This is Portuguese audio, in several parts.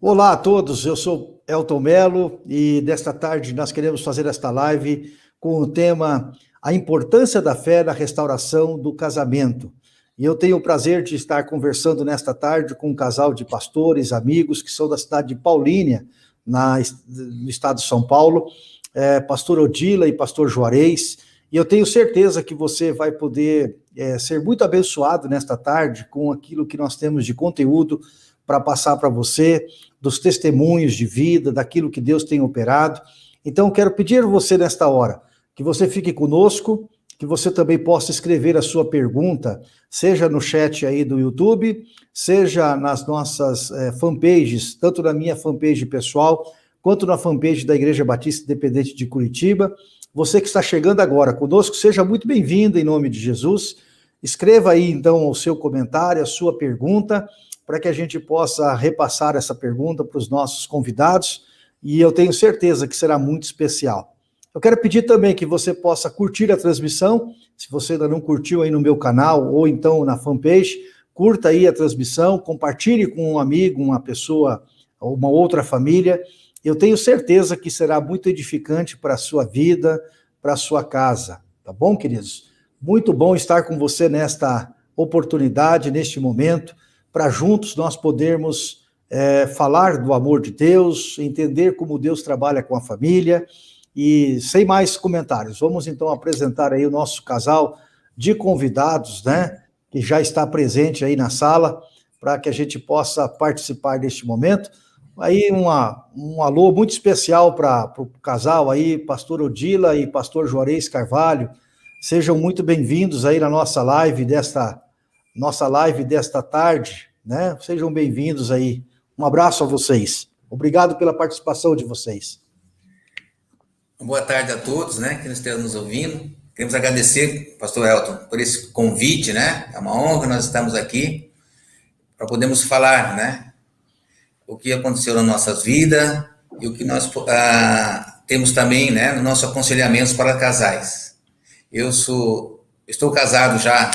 Olá a todos, eu sou Elton Melo e desta tarde nós queremos fazer esta live com o tema A Importância da Fé na Restauração do Casamento. E eu tenho o prazer de estar conversando nesta tarde com um casal de pastores, amigos, que são da cidade de Paulínia, no estado de São Paulo, pastor Odila e pastor Juarez, e eu tenho certeza que você vai poder ser muito abençoado nesta tarde com aquilo que nós temos de conteúdo para passar para você, dos testemunhos de vida, daquilo que Deus tem operado. Então, quero pedir a você nesta hora, que você fique conosco, que você também possa escrever a sua pergunta, seja no chat aí do YouTube, seja nas nossas fanpages, tanto na minha fanpage pessoal, quanto na fanpage da Igreja Batista Independente de Curitiba. Você que está chegando agora conosco, seja muito bem-vindo em nome de Jesus. Escreva aí, então, o seu comentário, a sua pergunta, para que a gente possa repassar essa pergunta para os nossos convidados, e eu tenho certeza que será muito especial. Eu quero pedir também que você possa curtir a transmissão, se você ainda não curtiu aí no meu canal, ou então na fanpage, curta aí a transmissão, compartilhe com um amigo, uma pessoa, ou uma outra família. Eu tenho certeza que será muito edificante para a sua vida, para a sua casa, tá bom, queridos? Muito bom estar com você nesta oportunidade, neste momento, para juntos nós podermos falar do amor de Deus, entender como Deus trabalha com a família. E sem mais comentários, vamos então apresentar aí o nosso casal de convidados, né, que já está presente aí na sala, para que a gente possa participar deste momento. Aí um alô muito especial para o casal aí, pastor Odila e pastor Juarez Carvalho. Sejam muito bem-vindos aí na nossa live desta tarde, né? Sejam bem-vindos aí. Um abraço a vocês. Obrigado pela participação de vocês. Boa tarde a todos, né, que estejam nos ouvindo. Queremos agradecer, pastor Elton, por esse convite, né? É uma honra nós estamos aqui para podermos falar, né, o que aconteceu nas nossas vidas e o que nós temos também, né, no nosso aconselhamento para casais. Estou casado já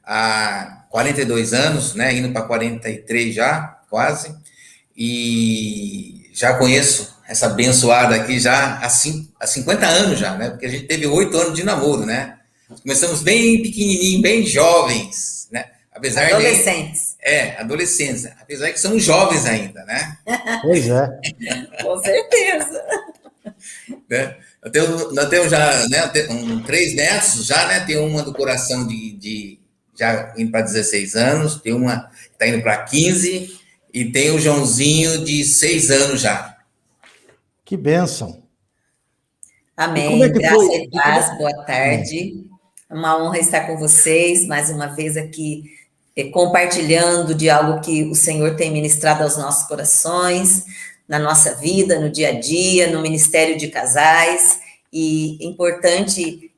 há 42 anos, né, indo para 43 já, quase, e já conheço essa abençoada aqui já há 50 anos já, né, porque a gente teve 8 anos de namoro, né, começamos bem pequenininho, bem jovens, né, apesar adolescentes. Adolescentes, apesar que somos jovens ainda, né. Pois é. Com certeza. Né? Nós temos já, né, 3 netos já, né, tem uma do coração já indo para 16 anos, tem uma que está indo para 15, e tem o Joãozinho de 6 anos já. Que bênção. Amém. Graça e paz, boa tarde. Uma honra estar com vocês, mais uma vez aqui, compartilhando de algo que o Senhor tem ministrado aos nossos corações, na nossa vida, no dia a dia, no Ministério de Casais, e é importante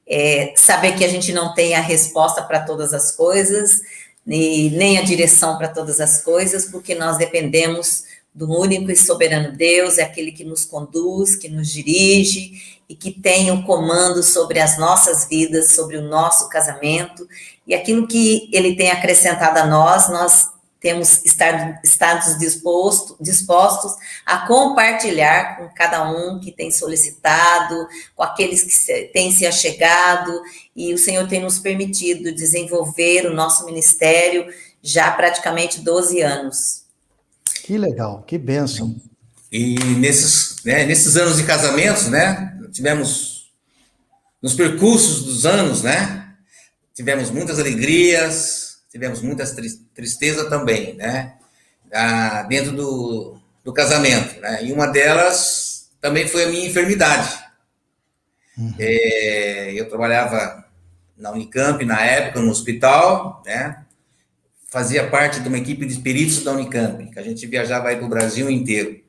saber que a gente não tem a resposta para todas as coisas, nem a direção para todas as coisas, porque nós dependemos do único e soberano Deus, é aquele que nos conduz, que nos dirige e que tem o comando sobre as nossas vidas, sobre o nosso casamento, e aquilo que ele tem acrescentado a nós temos estados dispostos a compartilhar com cada um que tem solicitado, com aqueles que têm se achegado, e o Senhor tem nos permitido desenvolver o nosso ministério já há praticamente 12 anos. Que legal, que bênção. E nesses anos de casamento, né, tivemos, nos percursos dos anos, né, tivemos muitas alegrias, tivemos muitas tristeza também, né, dentro do casamento, né, e uma delas também foi a minha enfermidade. Eu trabalhava na Unicamp, na época, no hospital, né, fazia parte de uma equipe de peritos da Unicamp, que a gente viajava aí para o Brasil inteiro.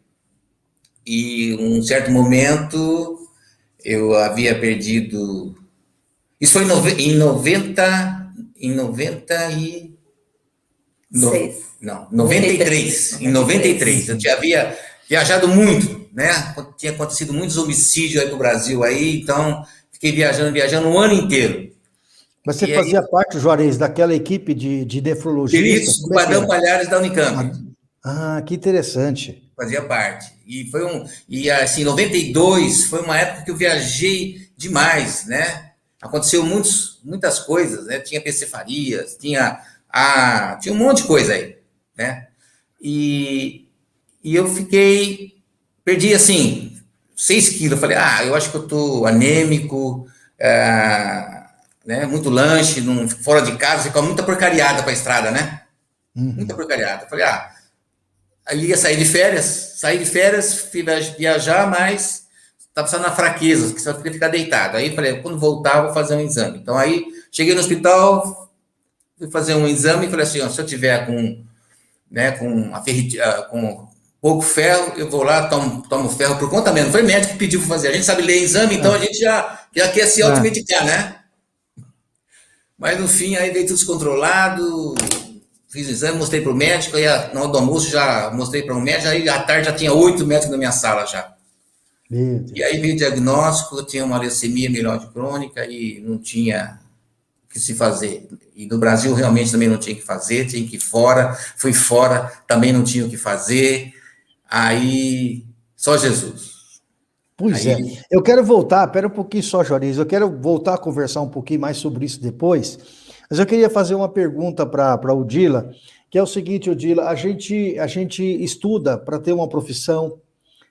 E um certo momento eu havia perdido. Isso foi em 93. Em 93. Eu havia viajado muito, né? Tinha acontecido muitos homicídios aí para o Brasil aí, então fiquei viajando um ano inteiro. Mas você fazia parte, Juarez, daquela equipe de nefrologistas? Peritos do Padrão Palhares da Unicamp. Que interessante. Fazia parte. E assim, 92 foi uma época que eu viajei demais, né? Aconteceu muitas coisas, né? Tinha PC Farias, tinha um monte de coisa aí, né? E eu perdi assim, 6 quilos. Eu falei, eu acho que eu tô anêmico, né? Muito lanche, fora de casa, você come muita porcariada pra estrada, né? Muita porcariada. Eu falei, aí ia sair de férias, fui viajar, mas estava só na fraqueza, que só ficar deitado. Aí falei, quando voltar, vou fazer um exame. Então aí cheguei no hospital, fui fazer um exame e falei assim, se eu tiver com pouco ferro, eu vou lá, tomo ferro por conta mesmo. Foi o médico que pediu para fazer. A gente sabe ler exame, então a gente já quer se automedicar, né? Mas no fim, aí veio tudo descontrolado. Fiz o exame, mostrei para o médico, aí na hora do almoço já mostrei para o médico, aí à tarde já tinha 8 médicos na minha sala já. E aí veio o diagnóstico, eu tinha uma leucemia mieloide crônica e não tinha o que se fazer. E no Brasil realmente também não tinha o que fazer, tinha que ir fora, fui fora, também não tinha o que fazer. Aí, só Jesus. Pois é. Eu quero voltar, pera um pouquinho só, Juarez, eu quero voltar a conversar um pouquinho mais sobre isso depois, mas eu queria fazer uma pergunta para a Odila, que é o seguinte, Odila, a gente estuda para ter uma profissão,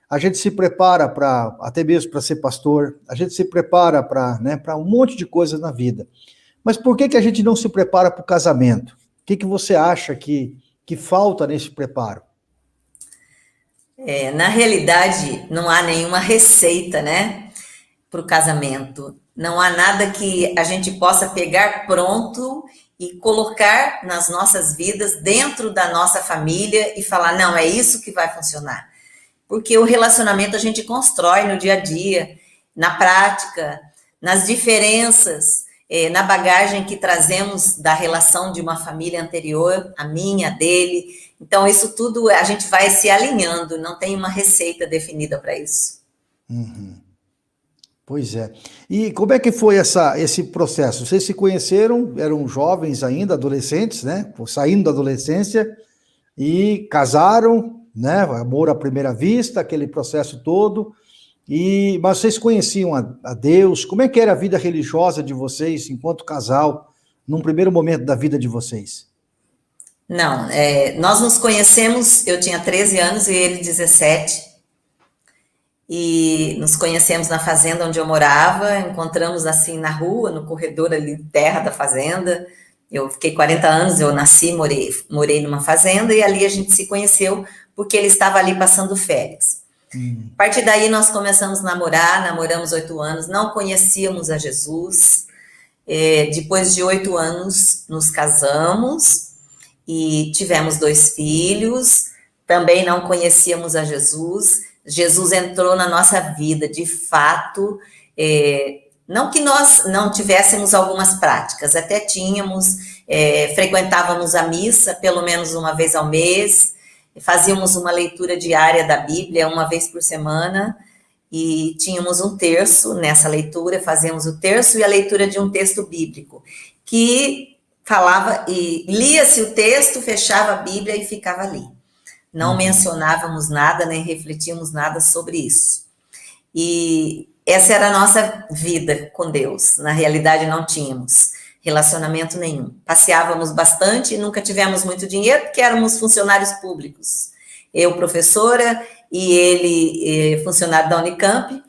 a gente se prepara até mesmo para ser pastor, a gente se prepara para um monte de coisas na vida. Mas por que a gente não se prepara para o casamento? O que você acha que falta nesse preparo? Na realidade, não há nenhuma receita, né, para o casamento. Não há nada que a gente possa pegar pronto e colocar nas nossas vidas, dentro da nossa família, e falar, não, é isso que vai funcionar. Porque o relacionamento a gente constrói no dia a dia, na prática, nas diferenças, na bagagem que trazemos da relação de uma família anterior, a minha, a dele. Então, isso tudo a gente vai se alinhando, não tem uma receita definida para isso. Pois é. E como é que foi esse processo? Vocês se conheceram, eram jovens ainda, adolescentes, né? Saindo da adolescência e casaram, né? Amor à primeira vista, aquele processo todo. Mas vocês conheciam a Deus? Como é que era a vida religiosa de vocês enquanto casal, num primeiro momento da vida de vocês? Não, nós nos conhecemos, eu tinha 13 anos e ele 17. E nos conhecemos na fazenda onde eu morava, encontramos assim na rua, no corredor ali, terra da fazenda. Eu fiquei 40 anos, eu nasci, morei numa fazenda, e ali a gente se conheceu porque ele estava ali passando férias. A partir daí nós começamos a namoramos 8 anos, não conhecíamos a Jesus. Depois de 8 anos nos casamos e tivemos 2 filhos, também não conhecíamos a Jesus. Jesus entrou na nossa vida, de fato, não que nós não tivéssemos algumas práticas, até tínhamos, frequentávamos a missa pelo menos uma vez ao mês, fazíamos uma leitura diária da Bíblia uma vez por semana, e tínhamos um terço nessa leitura, fazíamos o terço e a leitura de um texto bíblico, que falava, e lia-se o texto, fechava a Bíblia e ficava ali. Não mencionávamos nada, nem refletíamos nada sobre isso. E essa era a nossa vida com Deus. Na realidade, não tínhamos relacionamento nenhum. Passeávamos bastante e nunca tivemos muito dinheiro, porque éramos funcionários públicos. Eu, professora, e ele, funcionário da Unicamp.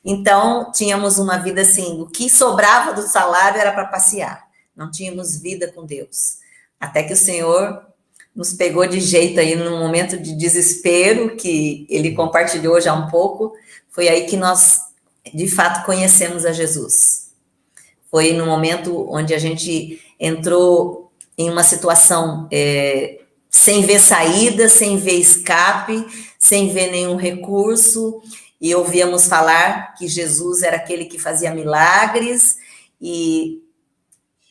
Então, tínhamos uma vida assim, o que sobrava do salário era para passear. Não tínhamos vida com Deus. Até que o Senhor nos pegou de jeito aí num momento de desespero, que ele compartilhou já um pouco, foi aí que nós, de fato, conhecemos a Jesus. Foi no momento onde a gente entrou em uma situação sem ver saída, sem ver escape, sem ver nenhum recurso, e ouvíamos falar que Jesus era aquele que fazia milagres, e,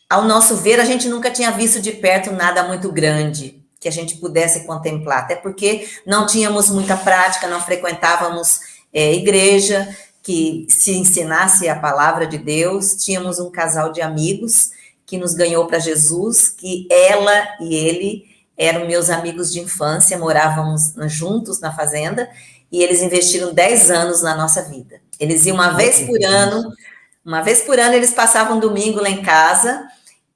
ao nosso ver, a gente nunca tinha visto de perto nada muito grande que a gente pudesse contemplar, até porque não tínhamos muita prática, não frequentávamos igreja que se ensinasse a palavra de Deus. Tínhamos um casal de amigos que nos ganhou para Jesus, que ela e ele eram meus amigos de infância, morávamos juntos na fazenda, e eles investiram 10 anos na nossa vida. Eles iam uma vez por ano eles passavam domingo lá em casa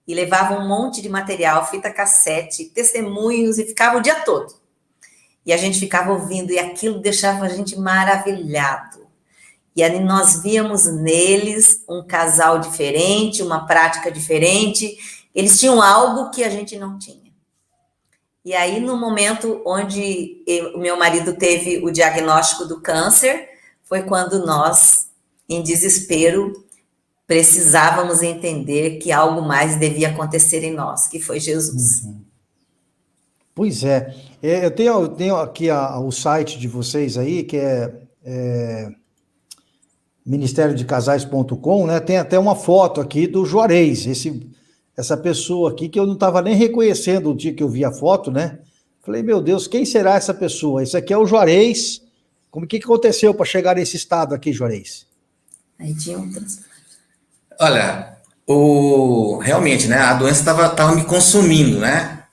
e levavam um monte de material, fita cassete, testemunhos, e ficavam o dia todo. E a gente ficava ouvindo, e aquilo deixava a gente maravilhado. E aí nós víamos neles um casal diferente, uma prática diferente. Eles tinham algo que a gente não tinha. E aí, no momento onde o meu marido teve o diagnóstico do câncer, foi quando nós, em desespero, precisávamos entender que algo mais devia acontecer em nós, que foi Jesus. Pois é. Eu tenho aqui o site de vocês aí, que é ministeriodecasais.com, né? Tem até uma foto aqui do Juarez, essa pessoa aqui que eu não estava nem reconhecendo o dia que eu vi a foto, né? Falei, meu Deus, quem será essa pessoa? Esse aqui é o Juarez. Como que aconteceu para chegar nesse estado aqui, Juarez? Aí tinha um transplante. Olha, realmente, né? A doença estava me consumindo, né?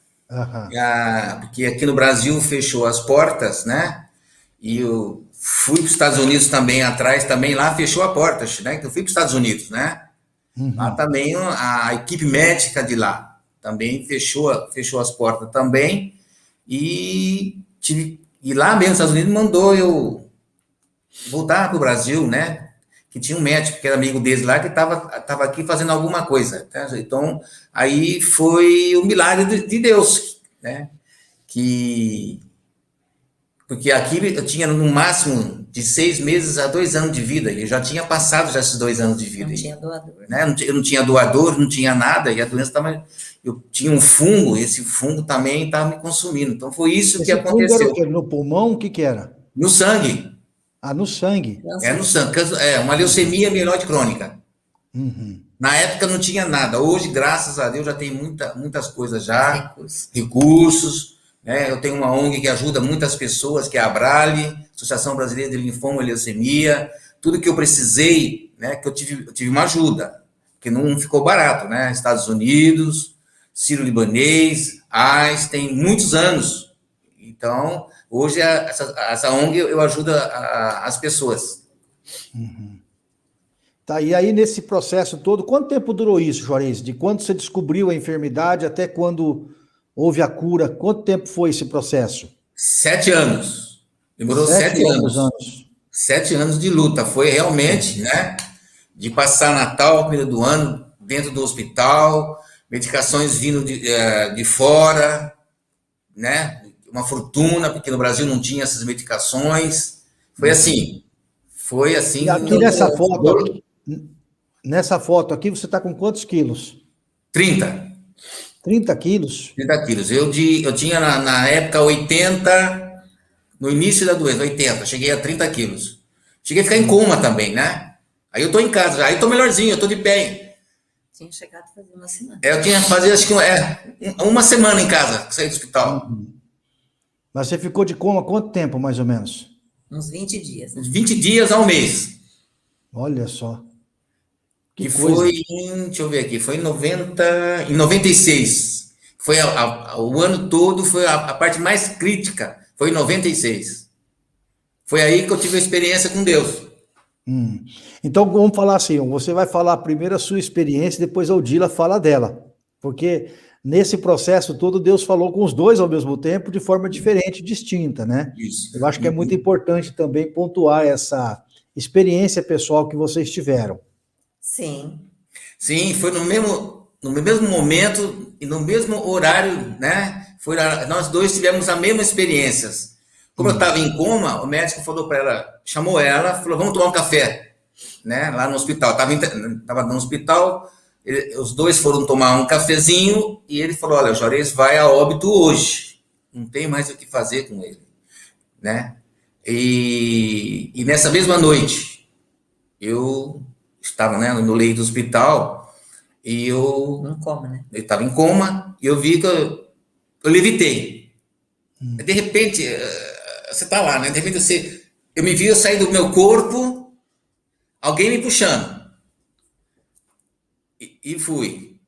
Porque aqui no Brasil fechou as portas, né? E eu fui para os Estados Unidos também atrás, também lá fechou a porta, né? Eu fui para os Estados Unidos, né? Lá também a equipe médica de lá também fechou as portas também, e lá mesmo nos Estados Unidos mandou eu voltar para o Brasil, né? Que tinha um médico que era amigo deles lá que estava aqui fazendo alguma coisa, tá? Então aí foi o milagre de Deus, né? Porque aqui eu tinha no máximo de 6 meses a 2 anos de vida, e eu já tinha passado já esses 2 anos de vida. Não tinha doador. Né? Eu não tinha doador, não tinha nada, e a doença estava... Eu tinha um fungo, esse fungo também estava me consumindo. Então foi isso que aconteceu. Fungo era o quê? No pulmão, o que era? No sangue. No sangue. No sangue. Uma leucemia mieloide crônica. Na época não tinha nada. Hoje, graças a Deus, já tem muitas coisas já. Recursos. Né? Eu tenho uma ONG que ajuda muitas pessoas, que é a Abrale, Associação Brasileira de Linfoma e Leucemia. Tudo que eu precisei, né, que eu tive uma ajuda, que não ficou barato, né? Estados Unidos, Sírio-Libanês, tem muitos anos. Então, hoje, essa ONG, eu ajudo as pessoas. Tá, e aí, nesse processo todo, quanto tempo durou isso, Juarez? De quando você descobriu a enfermidade até quando houve a cura? Quanto tempo foi esse processo? 7 anos. Demorou 7 anos. 7 anos de luta. Foi realmente, né? De passar Natal, primeiro do ano, dentro do hospital, medicações vindo de fora, né? Uma fortuna, porque no Brasil não tinha essas medicações. Foi assim. E aqui nessa foto aqui, você está com quantos quilos? 30. 30 quilos? 30 quilos. Eu tinha, na época, 80, no início da doença, 80. Cheguei a 30 quilos. Cheguei a ficar em coma também, né? Aí eu tô em casa já. Aí tô melhorzinho, eu tô de pé. Tinha chegado a fazer uma semana. Eu tinha fazer, acho que uma semana em casa, saí do hospital. Mas você ficou de coma quanto tempo, mais ou menos? Uns 20 dias. Uns 20 dias a um mês. Olha só. Que foi deixa eu ver aqui, foi em 96. Foi o ano todo, foi a parte mais crítica, foi em 96. Foi aí que eu tive a experiência com Deus. Então, vamos falar assim, você vai falar primeiro a sua experiência, depois a Odila fala dela. Porque nesse processo todo, Deus falou com os dois ao mesmo tempo, de forma diferente, distinta, né? Isso. Eu acho que é muito importante também pontuar essa experiência pessoal que vocês tiveram. Sim. Sim, foi no mesmo momento e no mesmo horário, né? Nós dois tivemos a mesma experiência. Como eu estava em coma, o médico falou para ela, chamou ela, falou, vamos tomar um café, né? Lá no hospital. Estava no hospital, os dois foram tomar um cafezinho e ele falou, olha, o Juarez vai a óbito hoje. Não tem mais o que fazer com ele, né? E nessa mesma noite, eu estava, né, no leito do hospital e eu estava em coma e eu vi que eu levitei. De repente, você está lá, né? De repente eu me vi, eu saí do meu corpo, alguém me puxando. E fui.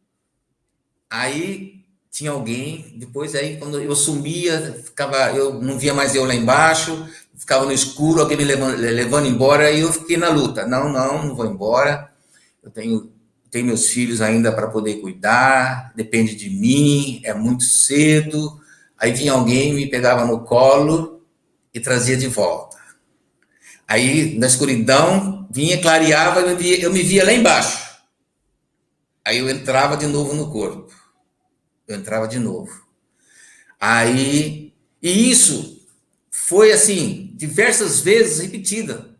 Aí tinha alguém, depois aí quando eu sumia, eu não via mais eu lá embaixo, ficava no escuro, alguém me levando embora, e eu fiquei na luta. Não vou embora, eu tenho meus filhos ainda para poder cuidar, depende de mim, é muito cedo. Aí vinha alguém, me pegava no colo e trazia de volta. Aí, na escuridão, vinha, clareava, eu me via lá embaixo. Aí eu entrava de novo no corpo. Eu entrava de novo. Aí, e isso foi assim, diversas vezes repetida.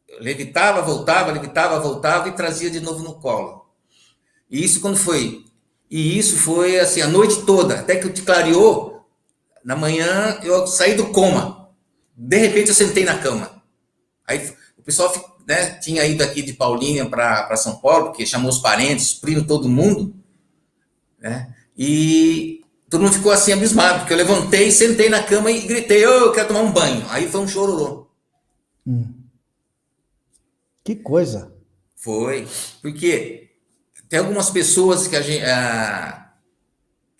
Eu levitava, voltava e trazia de novo no colo. E isso quando foi? E isso foi assim, a noite toda, até que clareou. Na manhã eu saí do coma. De repente eu sentei na cama. Aí o pessoal, né, tinha ido aqui de Paulínia para São Paulo, porque chamou os parentes, primos, todo mundo, né? E todo mundo ficou assim abismado, porque eu levantei, sentei na cama e gritei: "Oh, eu quero tomar um banho". Aí foi um chororô. Que coisa. Foi, porque tem algumas pessoas que a gente,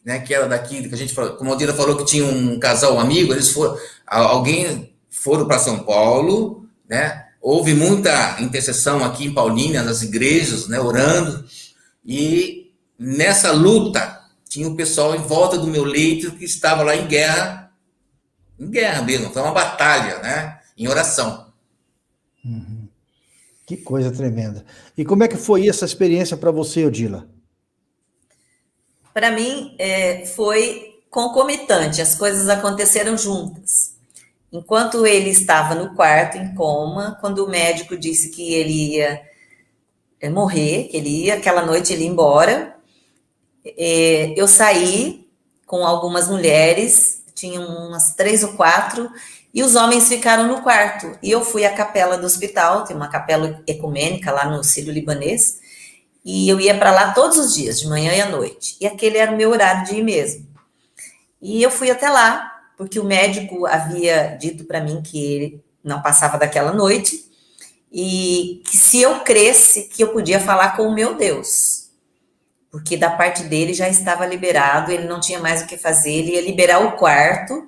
né, que era daqui, que a gente falou, como a Aldira falou que tinha um casal amigo, eles foram para São Paulo, né? Houve muita intercessão aqui em Paulínia, nas igrejas, né, orando, e nessa luta tinha o pessoal em volta do meu leito que estava lá em guerra mesmo, foi uma batalha, né, em oração. Que coisa tremenda. E como é que foi essa experiência para você, Odila? Para mim, foi concomitante, as coisas aconteceram juntas. Enquanto ele estava no quarto, em coma, quando o médico disse que ele ia morrer, que ele ia, aquela noite ele ia embora, eu saí com algumas mulheres, tinham umas 3 ou 4, e os homens ficaram no quarto. E eu fui à capela do hospital, tem uma capela ecumênica lá no Sírio-Libanês, e eu ia para lá todos os dias, de manhã e à noite. E aquele era o meu horário de ir mesmo. E eu fui até lá, porque o médico havia dito para mim que ele não passava daquela noite, e que se eu cresce, que eu podia falar com o meu Deus. Porque da parte dele já estava liberado, ele não tinha mais o que fazer, ele ia liberar o quarto,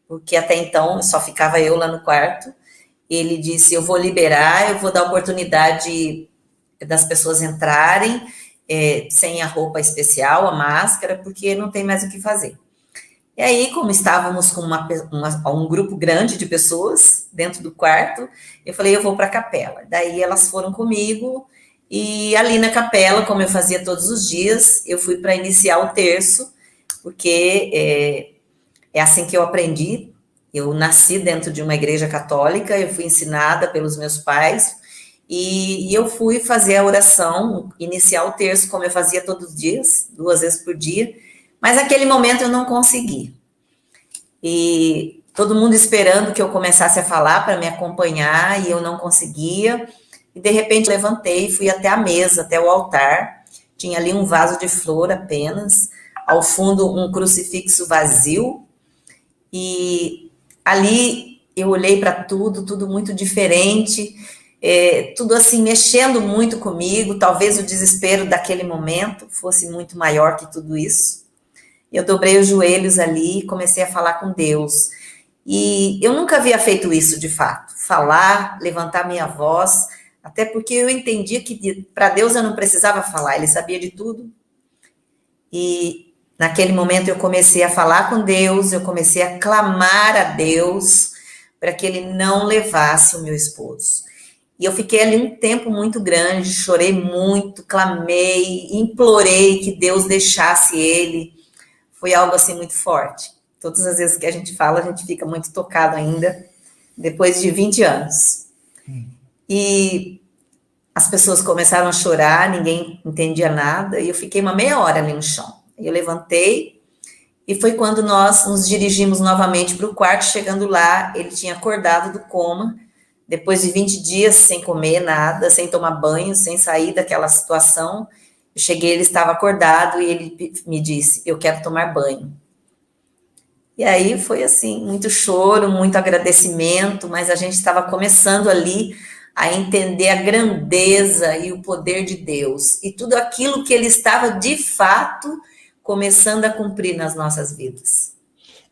porque até então só ficava eu lá no quarto. Ele disse: eu vou liberar, eu vou dar oportunidade das pessoas entrarem sem a roupa especial, a máscara, porque não tem mais o que fazer. E aí, como estávamos com um grupo grande de pessoas dentro do quarto, eu falei: eu vou para a capela. Daí elas foram comigo, e ali na capela, como eu fazia todos os dias, eu fui para iniciar o terço, porque é assim que eu aprendi. Eu nasci dentro de uma igreja católica, eu fui ensinada pelos meus pais, e eu fui fazer a oração, iniciar o terço, como eu fazia todos os dias, 2 vezes por dia, mas naquele momento eu não consegui. E todo mundo esperando que eu começasse a falar para me acompanhar, e eu não conseguia. E de repente levantei, fui até a mesa, até o altar. Tinha ali um vaso de flor apenas, ao fundo um crucifixo vazio. E ali eu olhei para tudo muito diferente, tudo assim mexendo muito comigo. Talvez o desespero daquele momento fosse muito maior que tudo isso. Eu dobrei os joelhos ali e comecei a falar com Deus. E eu nunca havia feito isso de fato, falar, levantar minha voz, até porque eu entendia que para Deus eu não precisava falar, ele sabia de tudo. E naquele momento eu comecei a falar com Deus, eu comecei a clamar a Deus para que ele não levasse o meu esposo. E eu fiquei ali um tempo muito grande, chorei muito, clamei, implorei que Deus deixasse ele. Foi algo assim muito forte. Todas as vezes que a gente fala, a gente fica muito tocado ainda, depois de 20 anos. E as pessoas começaram a chorar, ninguém entendia nada, e eu fiquei uma meia hora ali no chão. Eu levantei, e foi quando nós nos dirigimos novamente para o quarto. Chegando lá, ele tinha acordado do coma, depois de 20 dias sem comer nada, sem tomar banho, sem sair daquela situação. Eu cheguei, ele estava acordado, e ele me disse: eu quero tomar banho. E aí foi assim, muito choro, muito agradecimento, mas a gente estava começando ali a entender a grandeza e o poder de Deus, e tudo aquilo que ele estava de fato começando a cumprir nas nossas vidas.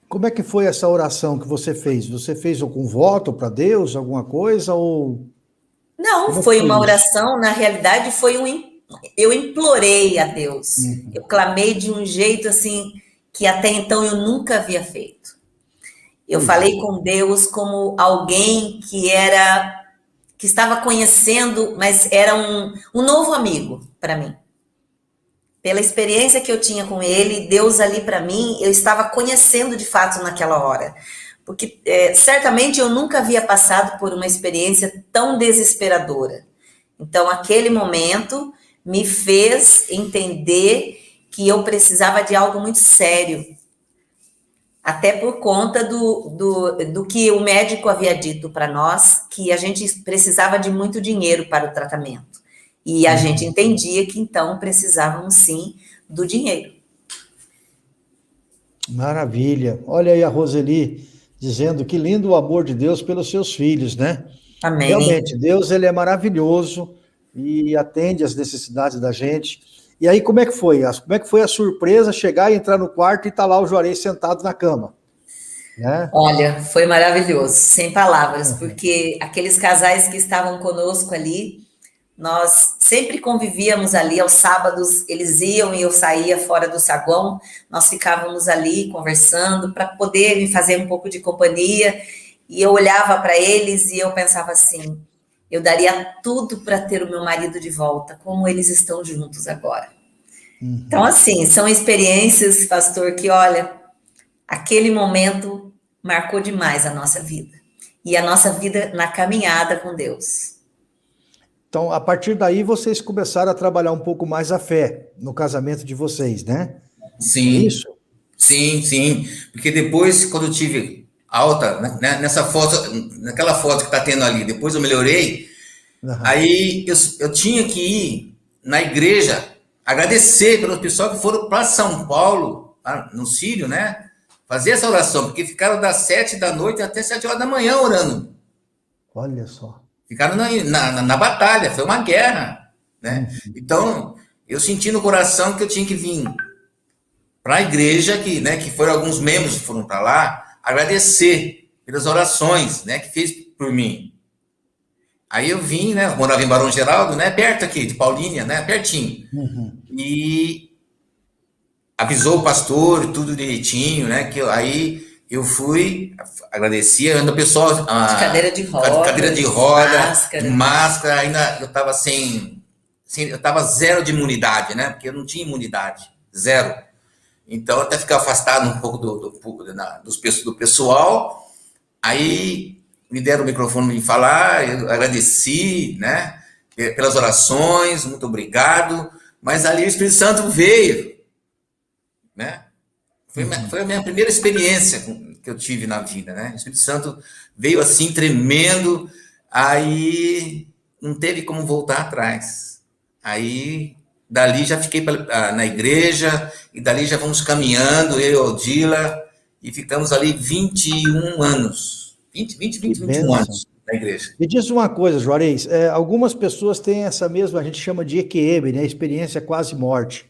Como é que foi essa oração que você fez? Você fez algum voto para Deus, alguma coisa, ou... Não, foi uma oração, na realidade eu implorei a Deus. Eu clamei de um jeito assim que até então eu nunca havia feito. Eu falei com Deus como alguém que estava conhecendo, mas era um novo amigo para mim. Pela experiência que eu tinha com ele, Deus ali para mim, eu estava conhecendo de fato naquela hora. Porque certamente eu nunca havia passado por uma experiência tão desesperadora. Então, aquele momento me fez entender que eu precisava de algo muito sério. Até por conta do que o médico havia dito para nós, que a gente precisava de muito dinheiro para o tratamento. E a gente entendia que, então, precisávamos, sim, do dinheiro. Maravilha. Olha aí a Roseli dizendo que lindo o amor de Deus pelos seus filhos, né? Amém. Realmente, Deus, ele é maravilhoso e atende às necessidades da gente. E aí, como é que foi? Como é que foi a surpresa chegar e entrar no quarto e estar lá o Juarez sentado na cama? Né? Olha, foi maravilhoso, sem palavras, porque aqueles casais que estavam conosco ali, nós sempre convivíamos ali aos sábados, eles iam e eu saía fora do saguão, nós ficávamos ali conversando para poder me fazer um pouco de companhia, e eu olhava para eles e eu pensava assim, eu daria tudo para ter o meu marido de volta, como eles estão juntos agora. Então, assim, são experiências, pastor, que, olha, aquele momento marcou demais a nossa vida. E a nossa vida na caminhada com Deus. Então, a partir daí, vocês começaram a trabalhar um pouco mais a fé no casamento de vocês, né? Sim. É isso? Sim, sim. Porque depois, quando eu tive alta, né, nessa foto, naquela foto que está tendo ali, depois eu melhorei, aí eu tinha que ir na igreja agradecer pelo pessoal que foram para São Paulo, no Sírio, né? Fazer essa oração, porque ficaram das 7 da noite até 7 horas da manhã orando. Olha só. Ficaram na batalha, foi uma guerra, né? Então, eu senti no coração que eu tinha que vir para a igreja, que foram alguns membros que foram para lá, agradecer pelas orações, né, que fez por mim. Aí eu vim, né, eu morava em Barão Geraldo, né, perto aqui, de Paulínia, né, pertinho. E avisou o pastor, tudo direitinho, né, aí eu fui, agradeci, ainda o pessoal... De cadeira de roda. Cadeira de roda, máscara, ainda eu estava eu estava zero de imunidade, né, porque eu não tinha imunidade, zero. Então, até ficar afastado um pouco do pessoal. Aí, me deram o microfone para falar, eu agradeci, né, pelas orações, muito obrigado. Mas ali o Espírito Santo veio, né? Foi a minha primeira experiência que eu tive na vida, né? O Espírito Santo veio assim, tremendo, aí não teve como voltar atrás. Aí... Dali já fiquei na igreja, e dali já vamos caminhando, eu e a Odila, e ficamos ali 21 anos. 21 anos na igreja. Me diz uma coisa, Juarez, algumas pessoas têm essa mesma, a gente chama de EQM, né, experiência quase morte,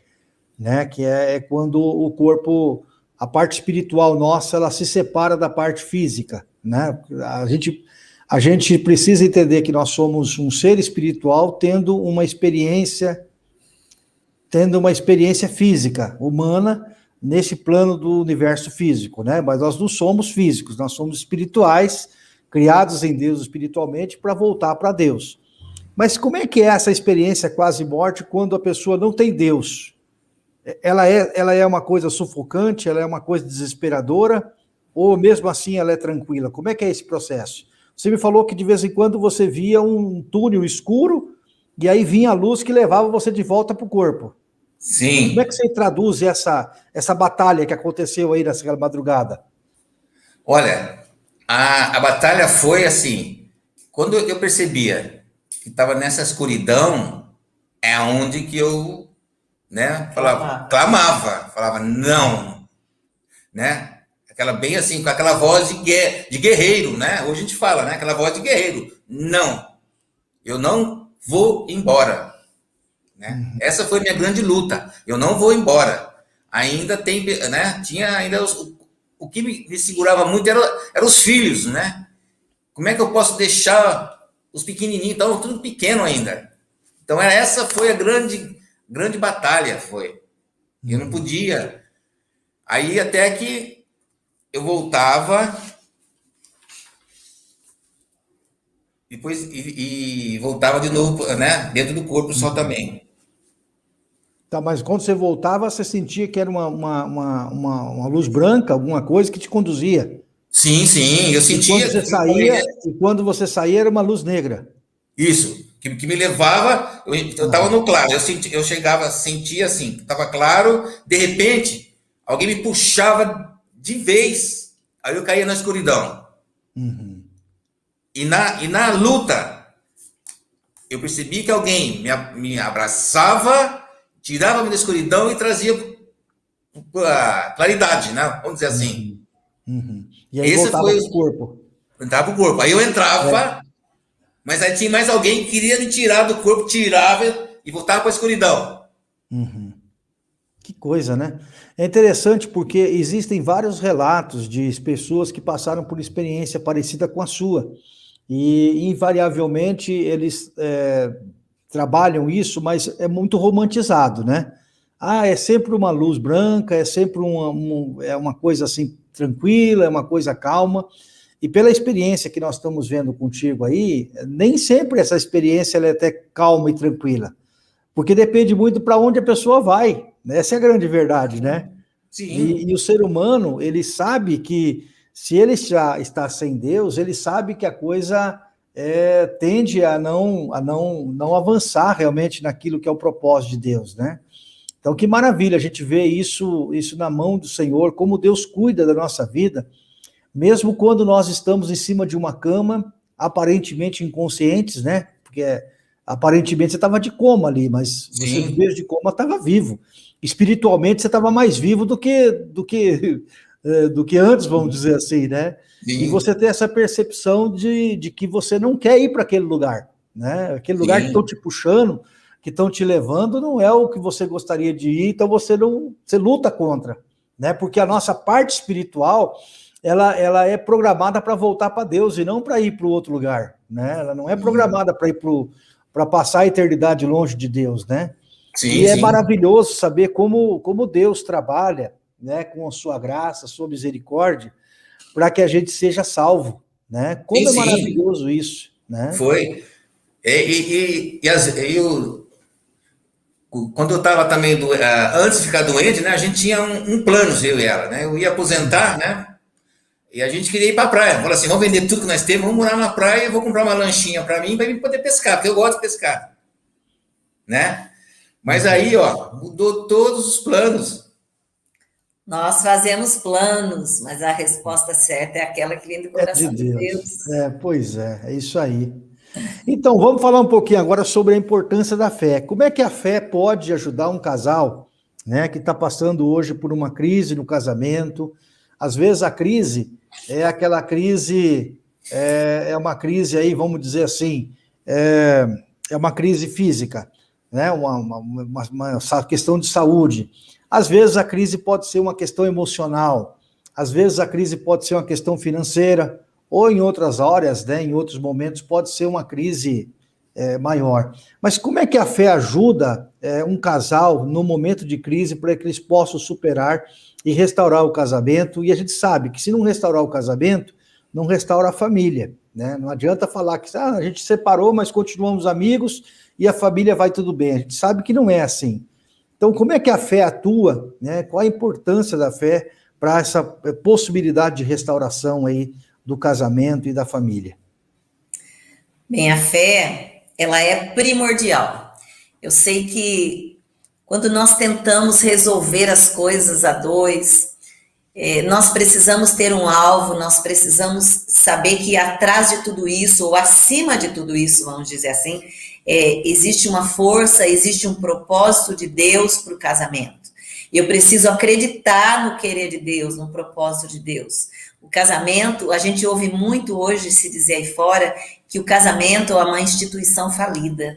né, que é quando o corpo, a parte espiritual nossa, ela se separa da parte física, né, a gente precisa entender que nós somos um ser espiritual tendo uma experiência física, humana, nesse plano do universo físico, né? Mas nós não somos físicos, nós somos espirituais, criados em Deus espiritualmente para voltar para Deus. Mas como é que é essa experiência quase morte quando a pessoa não tem Deus? Ela é uma coisa sufocante, ela é uma coisa desesperadora, ou mesmo assim ela é tranquila? Como é que é esse processo? Você me falou que de vez em quando você via um túnel escuro, e aí vinha a luz que levava você de volta para o corpo. Sim. Como é que você traduz essa batalha que aconteceu aí nessa madrugada? Olha, a batalha foi assim, quando eu percebia que estava nessa escuridão, é onde que eu, né, falava não, né? Aquela bem assim, com aquela voz de guerreiro, né? Hoje a gente fala, né? Aquela voz de guerreiro. Não, eu não vou embora. Né? Essa foi minha grande luta. Eu não vou embora. ainda tem, né? Tinha ainda o que me segurava muito eram os filhos, né? Como é que eu posso deixar os pequenininhos, então tudo pequeno ainda. Então essa foi a grande batalha, foi. Eu não podia. Aí até que eu voltava, depois e voltava de novo, né? Dentro do corpo só também. Tá, mas quando você voltava, você sentia que era uma luz branca, alguma coisa que te conduzia. Sim, eu sentia. E quando você saía era uma luz negra. Isso, que me levava, eu estava no claro, eu chegava, sentia assim, estava claro, de repente, alguém me puxava de vez, aí eu caía na escuridão. Uhum. E na luta, eu percebi que alguém me abraçava, tirava-me da escuridão e trazia a claridade, né? Vamos dizer assim. Uhum. E aí voltava pro corpo. Entrava pro corpo. Aí eu entrava, mas aí tinha mais alguém que queria me tirar do corpo, tirava e voltava para a escuridão. Uhum. Que coisa, né? É interessante porque existem vários relatos de pessoas que passaram por experiência parecida com a sua. E, invariavelmente, eles trabalham isso, mas é muito romantizado, né? Ah, é sempre uma luz branca, é sempre uma coisa assim tranquila, é uma coisa calma. E pela experiência que nós estamos vendo contigo aí, nem sempre essa experiência ela é até calma e tranquila, porque depende muito para onde a pessoa vai, né? Essa é a grande verdade, né? Sim. E o ser humano, ele sabe que se ele já está sem Deus, ele sabe que a coisa tende a não avançar realmente naquilo que é o propósito de Deus, né? Então, que maravilha a gente vê isso na mão do Senhor, como Deus cuida da nossa vida, mesmo quando nós estamos em cima de uma cama, aparentemente inconscientes, né? Porque aparentemente você estava de coma ali, mas você, em vez de coma, estava vivo. Espiritualmente, você estava mais vivo do que antes, vamos dizer assim, né? Sim. E você tem essa percepção de que você não quer ir para aquele lugar, né? Aquele lugar que estão te puxando, que estão te levando, não é o que você gostaria de ir, então você luta contra, né? Porque a nossa parte espiritual, ela é programada para voltar para Deus e não para ir para o outro lugar, né? Ela não é programada para ir para passar a eternidade longe de Deus, né? E é maravilhoso saber como Deus trabalha, né, com a sua graça, a sua misericórdia, para que a gente seja salvo, né? Como é maravilhoso isso, né? Foi. Quando eu estava também, antes de ficar doente, né, a gente tinha um plano, eu e ela, né? Eu ia aposentar, né? E a gente queria ir para a praia. Falou assim, vamos vender tudo que nós temos, vamos morar na praia e eu vou comprar uma lanchinha para mim poder pescar, porque eu gosto de pescar, né? Mas aí, ó, mudou todos os planos. Nós fazemos planos, mas a resposta certa é aquela que vem do coração de Deus. Pois é isso aí. Então, vamos falar um pouquinho agora sobre a importância da fé. Como é que a fé pode ajudar um casal, né, que está passando hoje por uma crise no casamento? Às vezes a crise é aquela crise, é uma crise aí, vamos dizer assim, é uma crise física, né, uma questão de saúde. Às vezes a crise pode ser uma questão emocional, às vezes a crise pode ser uma questão financeira, ou em outras áreas, né, em outros momentos, pode ser uma crise maior. Mas como é que a fé ajuda um casal no momento de crise para que eles possam superar e restaurar o casamento? E a gente sabe que se não restaurar o casamento, não restaura a família, né? Não adianta falar que a gente separou, mas continuamos amigos e a família vai tudo bem. A gente sabe que não é assim. Então, como é que a fé atua, né? Qual a importância da fé para essa possibilidade de restauração aí do casamento e da família? Bem, a fé, ela é primordial. Eu sei que quando nós tentamos resolver as coisas a dois, nós precisamos ter um alvo, nós precisamos saber que atrás de tudo isso, ou acima de tudo isso, vamos dizer assim, existe uma força, existe um propósito de Deus para o casamento. E eu preciso acreditar no querer de Deus, no propósito de Deus. O casamento, a gente ouve muito hoje se dizer aí fora que o casamento é uma instituição falida.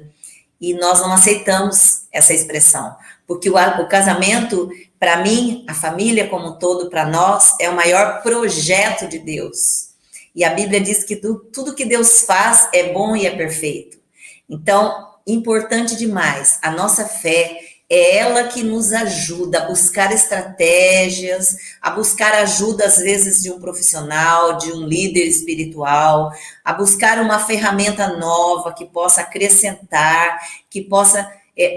E nós não aceitamos essa expressão, porque o casamento para mim, a família como um todo, para nós, é o maior projeto de Deus. E a Bíblia diz que tudo que Deus faz é bom e é perfeito. Então, importante demais, a nossa fé é ela que nos ajuda a buscar estratégias, a buscar ajuda, às vezes, de um profissional, de um líder espiritual, a buscar uma ferramenta nova que possa acrescentar, que possa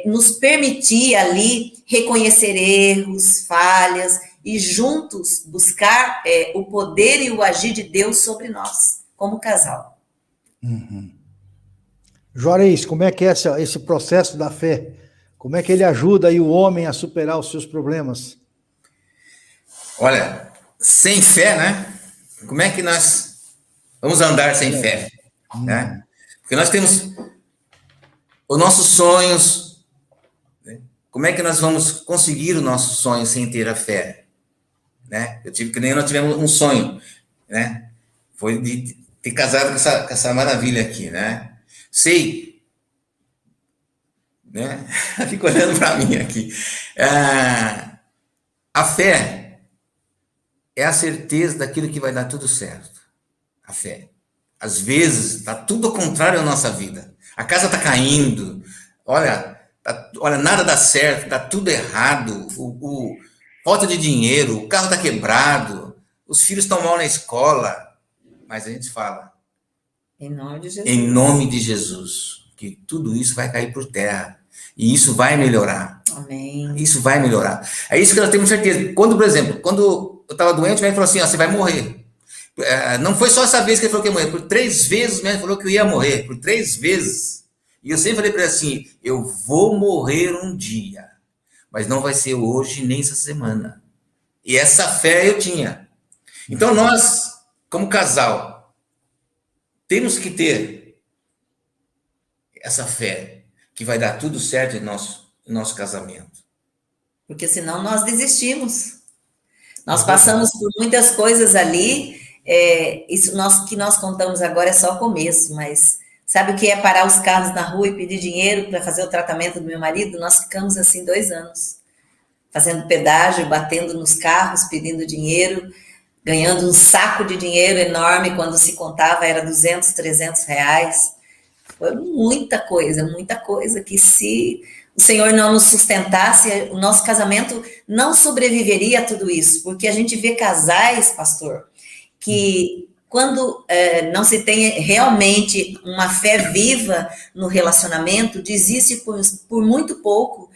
nos permitir ali reconhecer erros, falhas e juntos buscar o poder e o agir de Deus sobre nós, como casal. Uhum. Juarez, como é que é esse processo da fé? Como é que ele ajuda aí o homem a superar os seus problemas? Olha, sem fé, né? Como é que nós vamos andar sem fé? Né? Porque nós temos os nossos sonhos. Né? Como é que nós vamos conseguir os nossos sonhos sem ter a fé? Né? Que nem nós tivemos um sonho, né? Foi de ter casado com essa maravilha aqui, né? Sei, né? Fico olhando para mim aqui. A fé é a certeza daquilo que vai dar tudo certo. A fé. Às vezes, está tudo ao contrário da nossa vida. A casa está caindo. Olha, nada dá certo, está tudo errado. Falta de dinheiro, o carro está quebrado, os filhos estão mal na escola. Mas a gente fala, em nome de Jesus. Em nome de Jesus, que tudo isso vai cair por terra. E isso vai melhorar. Amém. Isso vai melhorar. É isso que nós temos certeza. Quando, por exemplo, quando eu estava doente, o médico falou assim, você vai morrer. Não foi só essa vez que ele falou que ia morrer. Por 3 vezes o médico falou que eu ia morrer. Por 3 vezes. E eu sempre falei para ele assim, eu vou morrer um dia. Mas não vai ser hoje, nem essa semana. E essa fé eu tinha. Então nós, como casal, temos que ter essa fé que vai dar tudo certo em nosso casamento. Porque senão nós desistimos. Nós passamos por muitas coisas ali, isso que nós contamos agora é só o começo, mas sabe o que é parar os carros na rua e pedir dinheiro para fazer o tratamento do meu marido? Nós ficamos assim 2 anos, fazendo pedágio, batendo nos carros, pedindo dinheiro, ganhando um saco de dinheiro enorme, quando se contava era 200, 300 reais. Foi muita coisa que se o Senhor não nos sustentasse, o nosso casamento não sobreviveria a tudo isso, porque a gente vê casais, pastor, que quando não se tem realmente uma fé viva no relacionamento, desiste por muito pouco,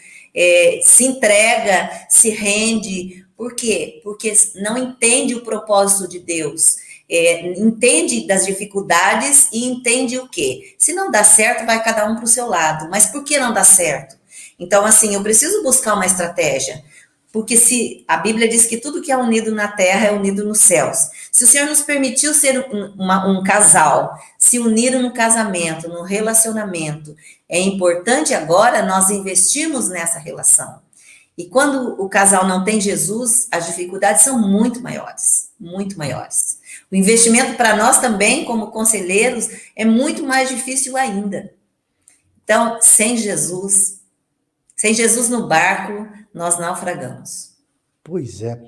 se entrega, se rende. Por quê? Porque não entende o propósito de Deus. Entende das dificuldades e entende o quê? Se não dá certo, vai cada um para o seu lado. Mas por que não dá certo? Então, assim, eu preciso buscar uma estratégia. Porque se a Bíblia diz que tudo que é unido na terra é unido nos céus. Se o Senhor nos permitiu ser um casal, se unir no casamento, no relacionamento, é importante agora nós investirmos nessa relação. E quando o casal não tem Jesus, as dificuldades são muito maiores, muito maiores. O investimento para nós também, como conselheiros, é muito mais difícil ainda. Então, sem Jesus no barco, nós naufragamos. Pois é.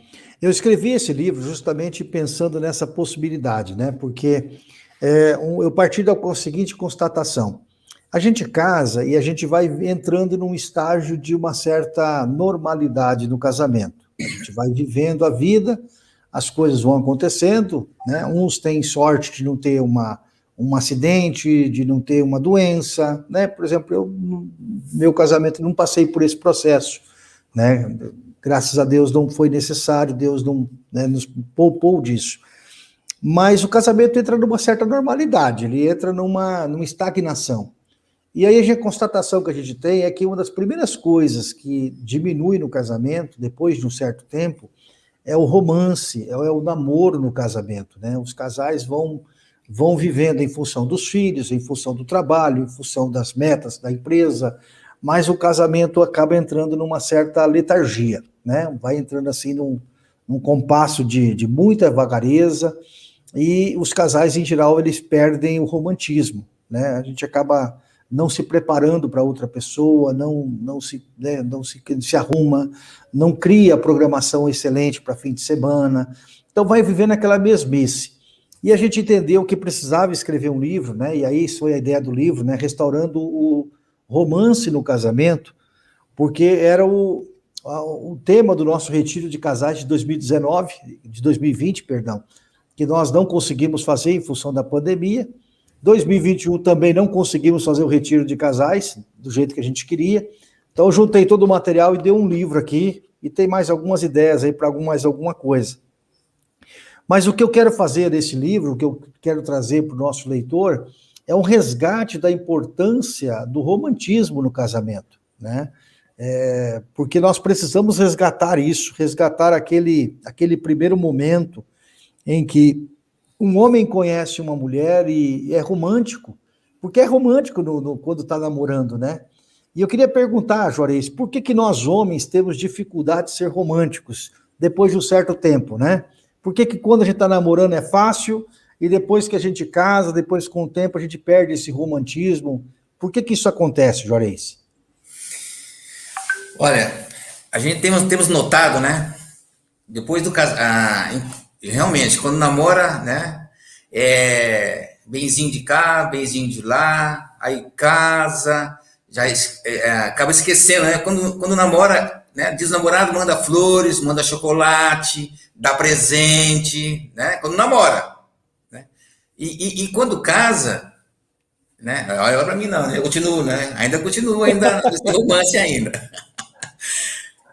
Eu escrevi esse livro justamente pensando nessa possibilidade, né? Porque eu parti da seguinte constatação. A gente casa e a gente vai entrando num estágio de uma certa normalidade no casamento. A gente vai vivendo a vida, as coisas vão acontecendo, né? Uns têm sorte de não ter um acidente, de não ter uma doença, né? Por exemplo, no meu casamento não passei por esse processo, né? Graças a Deus não foi necessário, Deus não, né, nos poupou disso. Mas o casamento entra numa certa normalidade, ele entra numa estagnação. E aí a constatação que a gente tem é que uma das primeiras coisas que diminui no casamento, depois de um certo tempo, é o romance, é o namoro no casamento, né? Os casais vão vivendo em função dos filhos, em função do trabalho, em função das metas da empresa, mas o casamento acaba entrando numa certa letargia, né? Vai entrando assim num compasso de muita vagareza, e os casais, em geral, eles perdem o romantismo, né? A gente acaba não se preparando para outra pessoa, não se arruma, não cria programação excelente para fim de semana, então vai vivendo aquela mesmice. E a gente entendeu que precisava escrever um livro, né? E aí isso foi a ideia do livro, né? Restaurando o romance no casamento, porque era o tema do nosso retiro de casais de 2020, perdão, que nós não conseguimos fazer em função da pandemia. 2021 também não conseguimos fazer o retiro de casais do jeito que a gente queria. Então eu juntei todo o material e dei um livro aqui, e tem mais algumas ideias aí para mais alguma coisa. Mas o que eu quero fazer nesse livro, o que eu quero trazer para o nosso leitor, é um resgate da importância do romantismo no casamento, né? Porque nós precisamos resgatar isso, resgatar aquele primeiro momento em que um homem conhece uma mulher e é romântico, porque é romântico quando está namorando, né? E eu queria perguntar, Juarez, por que nós homens temos dificuldade de ser românticos depois de um certo tempo, né? Por que quando a gente está namorando é fácil e depois que a gente casa, depois com o tempo a gente perde esse romantismo? Por que isso acontece, Juarez? Olha, a gente temos notado, né? Depois do casamento, realmente, quando namora, né? Benzinho de cá, benzinho de lá, aí casa, já acaba esquecendo, né? Quando namora, né? Desnamorado manda flores, manda chocolate, dá presente, né? Quando namora, né? E quando casa, né? Olha para mim não, né? Eu continuo, né? Ainda continuo nesse romance ainda.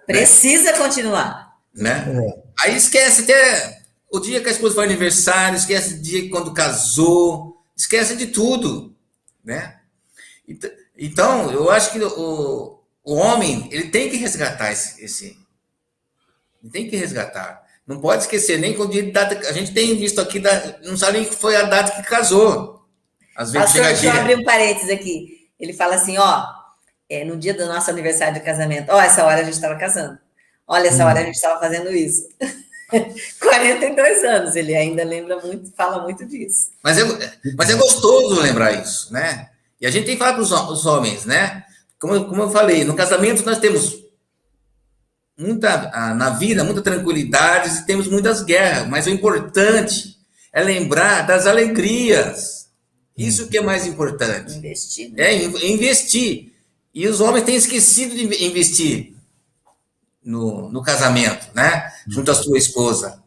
Precisa continuar. Né? Aí esquece até o dia que a esposa foi aniversário, esquece o dia quando casou, esquece de tudo, né? Então, eu acho que o homem, ele tem que resgatar ele tem que resgatar. Não pode esquecer nem quando a gente tem visto aqui, não sabe nem que foi a data que casou. Às vezes Pastor, deixa eu abrir um parênteses aqui. Ele fala assim, no dia do nosso aniversário de casamento, essa hora a gente estava casando. Olha, essa hora a gente estava fazendo isso. 42 anos, ele ainda lembra muito, fala muito disso. Mas é gostoso lembrar isso, né? E a gente tem que falar para os homens, né? Como eu falei, no casamento nós temos na vida, muita tranquilidade e temos muitas guerras, mas o importante é lembrar das alegrias. Isso que é mais importante. Investir. Né? Investir. E os homens têm esquecido de investir no casamento, né? Junto à sua esposa,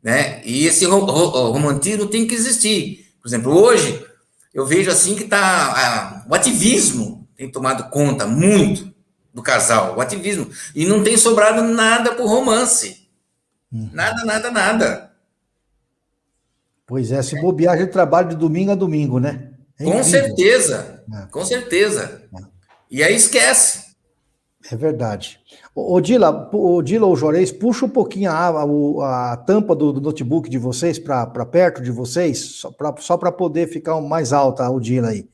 né? E esse romantismo tem que existir. Por exemplo, hoje eu vejo assim que o ativismo tem tomado conta muito do casal, o ativismo, e não tem sobrado nada para o romance. Nada. Pois é, se bobear, a gente trabalha de domingo a domingo, né? Com certeza. E aí esquece. É verdade. Dila ou Juarez, puxa um pouquinho a tampa do notebook de vocês para perto de vocês, só para poder ficar mais alta o Dila aí.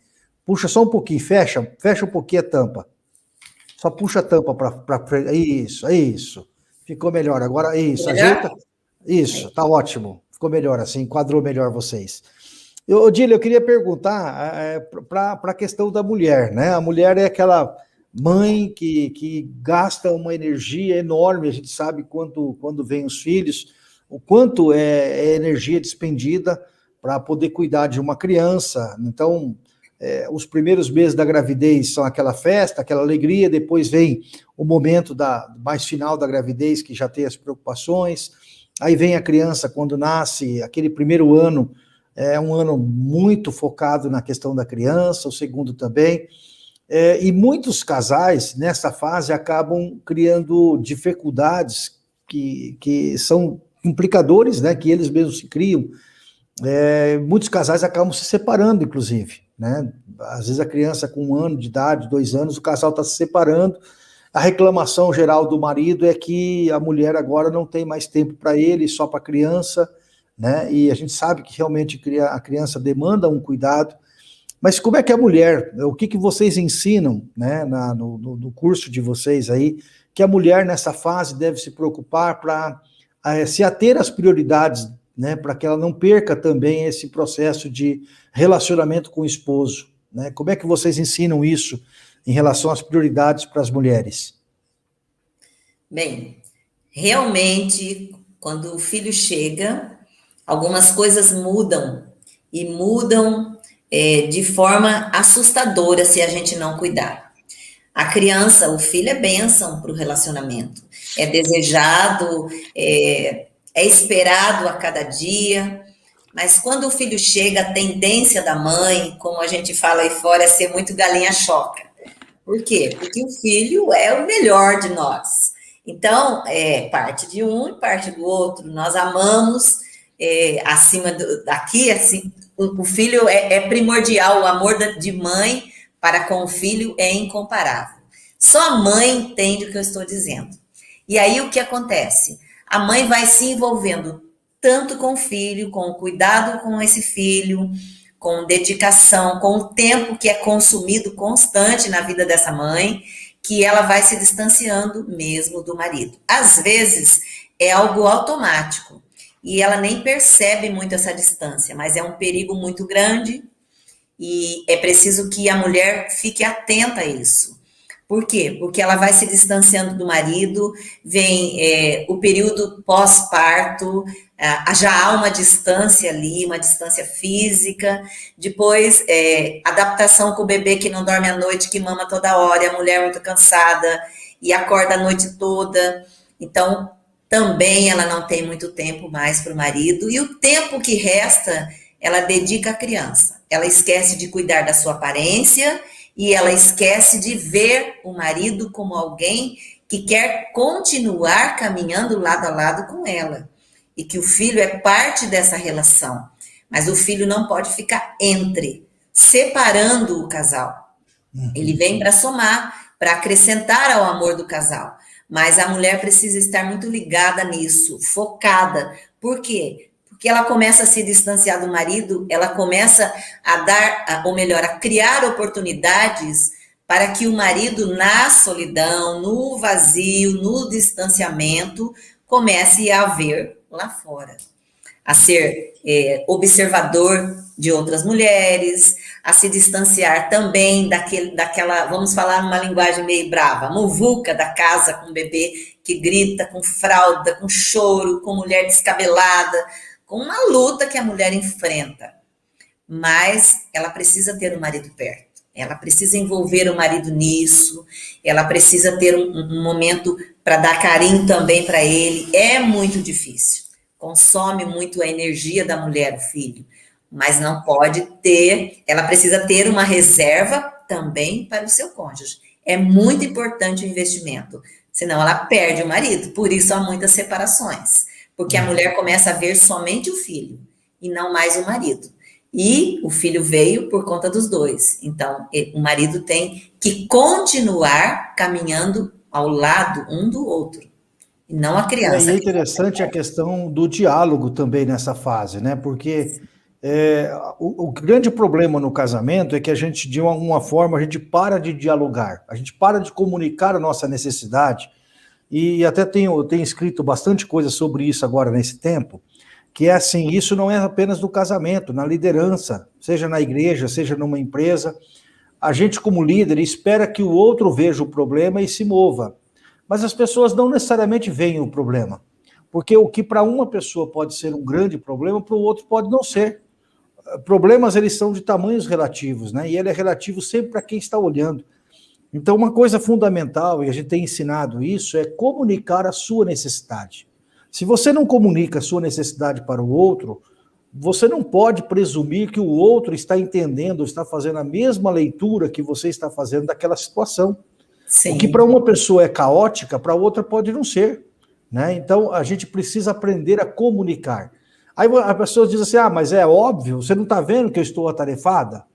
Puxa só um pouquinho, fecha um pouquinho a tampa. Só puxa a tampa para isso. Ficou melhor. Agora, isso, ajeita. Isso, tá ótimo. Ficou melhor assim, enquadrou melhor vocês. Dila, eu queria perguntar para a questão da mulher, né? A mulher é aquela mãe que gasta uma energia enorme, a gente sabe quando vem os filhos, o quanto é energia despendida para poder cuidar de uma criança. Então, os primeiros meses da gravidez são aquela festa, aquela alegria, depois vem o momento mais final da gravidez, que já tem as preocupações, aí vem a criança quando nasce, aquele primeiro ano é um ano muito focado na questão da criança, o segundo também, e muitos casais, nessa fase, acabam criando dificuldades que são implicadores, né, que eles mesmos se criam. Muitos casais acabam se separando, inclusive, né? Às vezes a criança com 1 ano de idade, 2 anos, o casal está se separando. A reclamação geral do marido é que a mulher agora não tem mais tempo para ele, só para a criança, né? E a gente sabe que realmente a criança demanda um cuidado. Mas como é que a mulher, o que vocês ensinam, né, no curso de vocês aí, que a mulher nessa fase deve se preocupar para se ater às prioridades, né, para que ela não perca também esse processo de relacionamento com o esposo? né? Como é que vocês ensinam isso em relação às prioridades para as mulheres? Bem, realmente, quando o filho chega, algumas coisas mudam, e mudam de forma assustadora se a gente não cuidar. A criança, o filho é bênção para o relacionamento, é desejado, é esperado a cada dia, mas quando o filho chega, a tendência da mãe, como a gente fala aí fora, é ser muito galinha choca. Por quê? Porque o filho é o melhor de nós. Então, parte de um e parte do outro. Nós amamos acima daqui, assim, o filho é primordial, o amor de mãe para com o filho é incomparável. Só a mãe entende o que eu estou dizendo. E aí o que acontece? A mãe vai se envolvendo tanto com o filho, com o cuidado com esse filho, com dedicação, com o tempo que é consumido constante na vida dessa mãe, que ela vai se distanciando mesmo do marido. Às vezes é algo automático e ela nem percebe muito essa distância, mas é um perigo muito grande e é preciso que a mulher fique atenta a isso. Por quê? Porque ela vai se distanciando do marido, vem o período pós-parto, já há uma distância ali, uma distância física, depois adaptação com o bebê que não dorme à noite, que mama toda hora, e a mulher muito cansada e acorda a noite toda, então também ela não tem muito tempo mais para o marido, e o tempo que resta, ela dedica à criança, ela esquece de cuidar da sua aparência, e ela esquece de ver o marido como alguém que quer continuar caminhando lado a lado com ela. E que o filho é parte dessa relação. Mas o filho não pode ficar separando o casal. Ele vem para somar, para acrescentar ao amor do casal. Mas a mulher precisa estar muito ligada nisso, focada. Por quê? Porque ela começa a se distanciar do marido, ela começa a dar, ou melhor, a criar oportunidades para que o marido, na solidão, no vazio, no distanciamento, comece a ver lá fora, a ser observador de outras mulheres, a se distanciar também daquela, vamos falar numa linguagem meio brava, muvuca da casa com o bebê que grita, com fralda, com choro, com mulher descabelada, com uma luta que a mulher enfrenta, mas ela precisa ter o marido perto, ela precisa envolver o marido nisso, ela precisa ter um momento para dar carinho também para ele, é muito difícil, consome muito a energia da mulher, o filho, mas não pode ter, ela precisa ter uma reserva também para o seu cônjuge, é muito importante o investimento, senão ela perde o marido, por isso há muitas separações. Porque a mulher começa a ver somente o filho e não mais o marido. E o filho veio por conta dos dois. Então, o marido tem que continuar caminhando ao lado um do outro. E não a criança. E é interessante a questão do diálogo também nessa fase, né? Porque o grande problema no casamento é que a gente, de alguma forma, a gente para de dialogar. A gente para de comunicar a nossa necessidade. E até tenho escrito bastante coisa sobre isso agora nesse tempo, que é assim, isso não é apenas no casamento, na liderança, seja na igreja, seja numa empresa, a gente como líder espera que o outro veja o problema e se mova, mas as pessoas não necessariamente veem o problema, porque o que para uma pessoa pode ser um grande problema, para o outro pode não ser. Problemas, eles são de tamanhos relativos, né? E ele é relativo sempre para quem está olhando. Então, uma coisa fundamental, e a gente tem ensinado isso, é comunicar a sua necessidade. Se você não comunica a sua necessidade para o outro, você não pode presumir que o outro está entendendo, está fazendo a mesma leitura que você está fazendo daquela situação. Sim. O que para uma pessoa é caótica, para outra pode não ser, né? Então, a gente precisa aprender a comunicar. Aí a pessoa diz assim, mas é óbvio, você não está vendo que eu estou atarefada?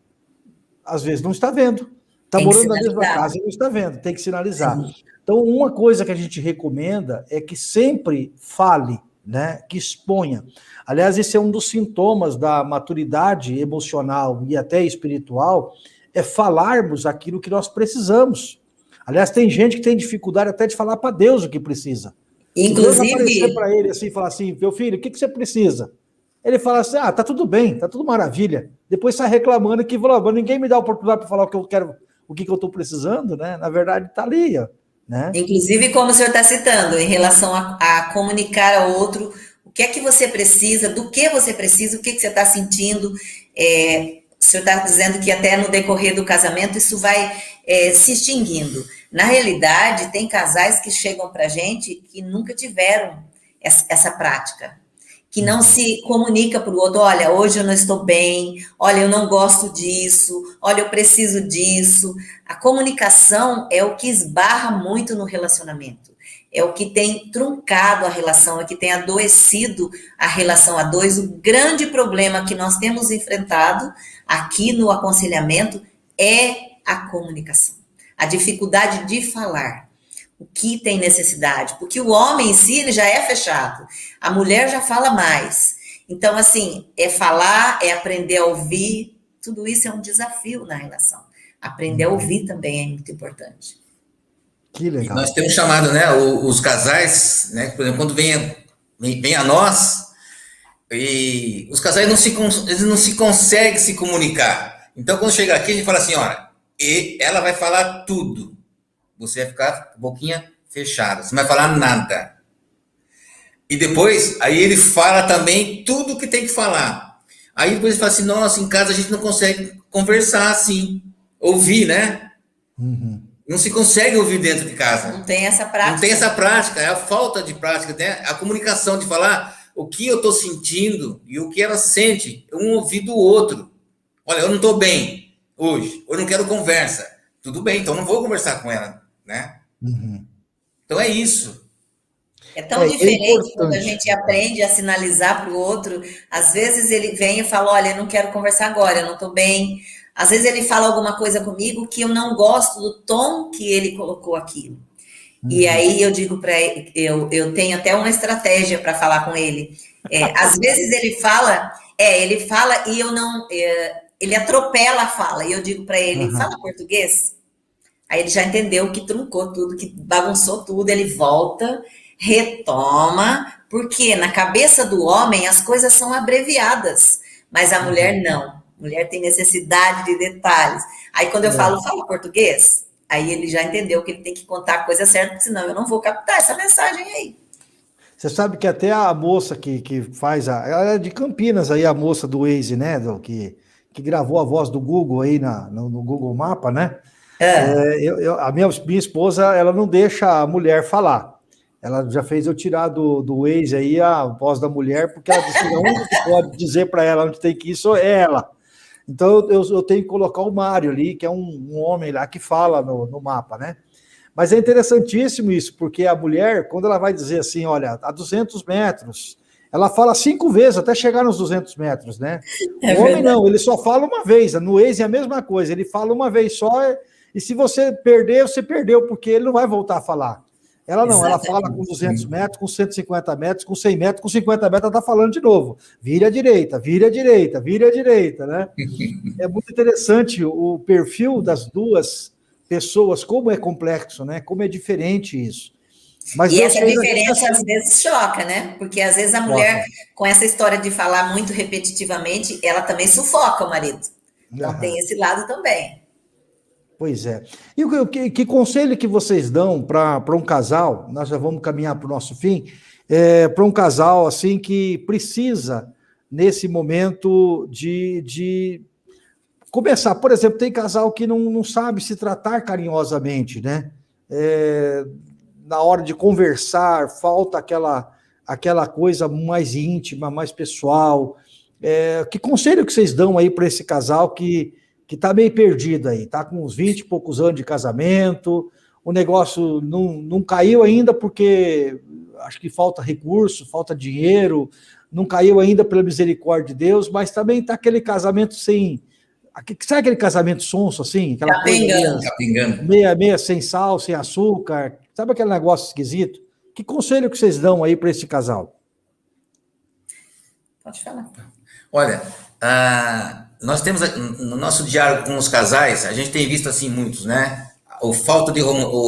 Às vezes não está vendo. Está morando na mesma casa e não está vendo, tem que sinalizar. Sim. Então, uma coisa que a gente recomenda é que sempre fale, né, que exponha. Aliás, esse é um dos sintomas da maturidade emocional e até espiritual, é falarmos aquilo que nós precisamos. Aliás, tem gente que tem dificuldade até de falar para Deus o que precisa. Inclusive... Deus aparecer para ele assim e falar assim, meu filho, o que você precisa? ele fala assim, tá tudo bem, tá tudo maravilha. Depois sai reclamando que falou, ninguém me dá a oportunidade para falar o que eu quero, o que eu estou precisando, né? Na verdade, está ali, ó, né? Inclusive, como o senhor está citando, em relação a comunicar ao outro o que é que você precisa, do que você precisa, o que você está sentindo. O senhor está dizendo que até no decorrer do casamento isso vai se extinguindo. Na realidade, tem casais que chegam para a gente que nunca tiveram essa prática, que não se comunica para o outro, olha, hoje eu não estou bem, olha, eu não gosto disso, olha, eu preciso disso. A comunicação é o que esbarra muito no relacionamento, é o que tem truncado a relação, é o que tem adoecido a relação a dois. O grande problema que nós temos enfrentado aqui no aconselhamento é a comunicação, a dificuldade de falar. O que tem necessidade, porque o homem em si ele já é fechado, a mulher já fala mais. Então, assim, é falar, é aprender a ouvir, tudo isso é um desafio na relação. Aprender a ouvir também é muito importante. Que legal. E nós temos chamado, né, os casais, né, por exemplo, quando vem a nós, e os casais eles não se conseguem se comunicar. Então, quando chega aqui, a gente fala assim, olha, e ela vai falar tudo. Você vai ficar com a boquinha fechada, você não vai falar nada. E depois, aí ele fala também tudo que tem que falar. Aí depois ele fala assim, nossa, em casa a gente não consegue conversar assim, ouvir, né? Uhum. Não se consegue ouvir dentro de casa. Não tem essa prática. Não tem essa prática, é a falta de prática, né? A comunicação de falar o que eu estou sentindo e o que ela sente, um ouvir do outro. Olha, eu não estou bem hoje, eu não quero conversa. Tudo bem, então não vou conversar com ela, né? Uhum. Então é isso. É tão diferente quando a gente aprende a sinalizar para o outro. Às vezes ele vem e fala, olha, eu não quero conversar agora, eu não estou bem. Às vezes ele fala alguma coisa comigo que eu não gosto do tom que ele colocou aquilo. E aí eu digo para ele, eu tenho até uma estratégia para falar com ele. Às vezes ele fala e eu não... ele atropela a fala, e eu digo para ele, fala português? Aí ele já entendeu que truncou tudo, que bagunçou tudo, ele volta, retoma, porque na cabeça do homem as coisas são abreviadas, mas a mulher não. A mulher tem necessidade de detalhes. Aí quando eu falo, fala português, aí ele já entendeu que ele tem que contar a coisa certa, porque senão eu não vou captar essa mensagem aí. Você sabe que até a moça que faz, ela é de Campinas, aí a moça do Waze, né, que gravou a voz do Google aí no Google Mapa, né? A minha esposa, ela não deixa a mulher falar. Ela já fez eu tirar do Waze aí a voz da mulher, porque ela disse que a única que pode dizer para ela onde tem que ir é ela. Então eu tenho que colocar o Mário ali, que é um homem lá que fala no mapa, né? Mas é interessantíssimo isso, porque a mulher, quando ela vai dizer assim, olha, a 200 metros, ela fala 5 vezes até chegar nos 200 metros, né? O homem não, ele só fala uma vez. No Waze é a mesma coisa, ele fala uma vez só, e se você perder, você perdeu, porque ele não vai voltar a falar. Ela não, ela fala com 200 metros, com 150 metros, com 100 metros, com 50 metros, ela está falando de novo. Vire à direita, vire à direita, vire à direita, né? É muito interessante o perfil das duas pessoas, como é complexo, né? Como é diferente isso. Mas e essa diferença às vezes choca, né? Porque às vezes a mulher, com essa história de falar muito repetitivamente, ela também sufoca o marido. Então tem esse lado também. Pois é. E que conselho que vocês dão para um casal, nós já vamos caminhar para o nosso fim, para um casal assim que precisa, nesse momento, de começar? Por exemplo, tem casal que não sabe se tratar carinhosamente, né? Na hora de conversar, falta aquela coisa mais íntima, mais pessoal. Que conselho que vocês dão aí para esse casal que está meio perdido aí, está com uns 20 e poucos anos de casamento, o negócio não caiu ainda porque acho que falta recurso, falta dinheiro, não caiu ainda pela misericórdia de Deus, mas também está aquele casamento sem... Sabe aquele casamento sonso, assim? Aquela capingando. Meia sem sal, sem açúcar, sabe aquele negócio esquisito? Que conselho que vocês dão aí para esse casal? Pode falar. Olha, nós temos no nosso diálogo com os casais, a gente tem visto assim muitos, né? O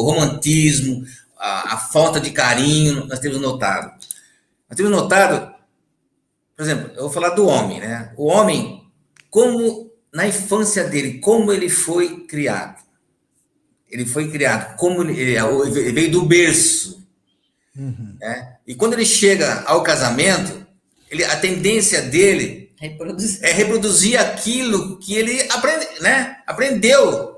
romantismo, a falta de carinho, nós temos notado. Nós temos notado por exemplo, eu vou falar do homem, né? O homem, como na infância dele, como ele foi criado. Ele foi criado, como ele veio do berço. Né? E quando ele chega ao casamento, a tendência dele é reproduzir aquilo que ele aprendeu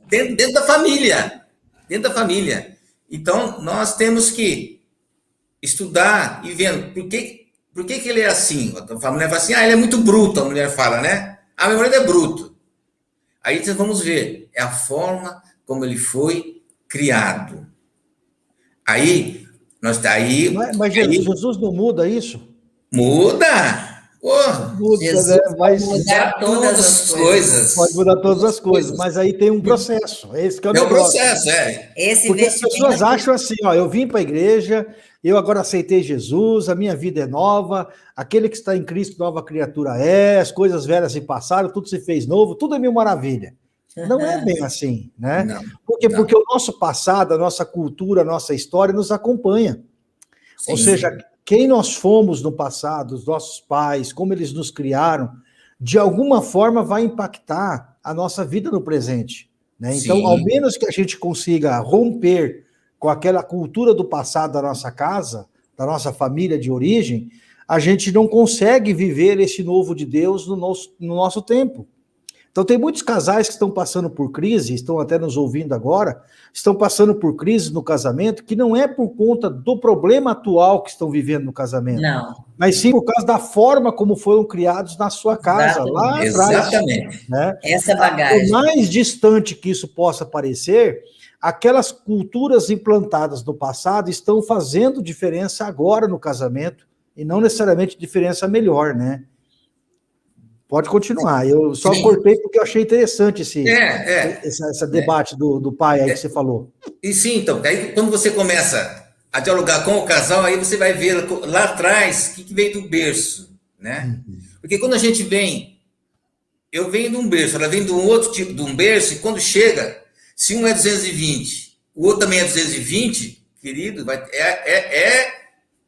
dentro da família. Dentro da família. Então, nós temos que estudar e ver por que ele é assim. A mulher fala assim, ele é muito bruto, a mulher fala, né? Meu marido é bruto. Aí vamos ver, é a forma como ele foi criado. Mas Jesus não muda isso? Muda! Muda, Jesus, né? Mas pode mudar todas as coisas. Pode mudar todas as coisas, mas aí tem um processo. Esse que é o negócio. Processo, Porque as pessoas acham assim, eu vim para a igreja, eu agora aceitei Jesus, a minha vida é nova, aquele que está em Cristo, nova criatura as coisas velhas se passaram, tudo se fez novo, tudo é mil maravilha. Não é bem assim, né? Não. Porque o nosso passado, a nossa cultura, a nossa história nos acompanha. Sim. Ou seja, quem nós fomos no passado, os nossos pais, como eles nos criaram, de alguma forma vai impactar a nossa vida no presente. Né? Então, ao menos que a gente consiga romper com aquela cultura do passado da nossa casa, da nossa família de origem, a gente não consegue viver esse novo de Deus no nosso tempo. Então, tem muitos casais que estão passando por crise, estão até nos ouvindo agora, estão passando por crise no casamento, que não é por conta do problema atual que estão vivendo no casamento. Não. Mas sim por causa da forma como foram criados na sua casa, lá atrás. Exatamente. Né? Essa bagagem. Por mais distante que isso possa parecer, aquelas culturas implantadas no passado estão fazendo diferença agora no casamento, e não necessariamente diferença melhor, né? Pode continuar, eu só cortei porque eu achei interessante esse debate do pai aí que você falou. E sim, então, aí quando você começa a dialogar com o casal, aí você vai ver lá atrás o que veio do berço, né? Porque quando a gente eu venho de um berço, ela vem de um outro tipo de um berço, e quando chega, se um é 220, o outro também é 220, querido, é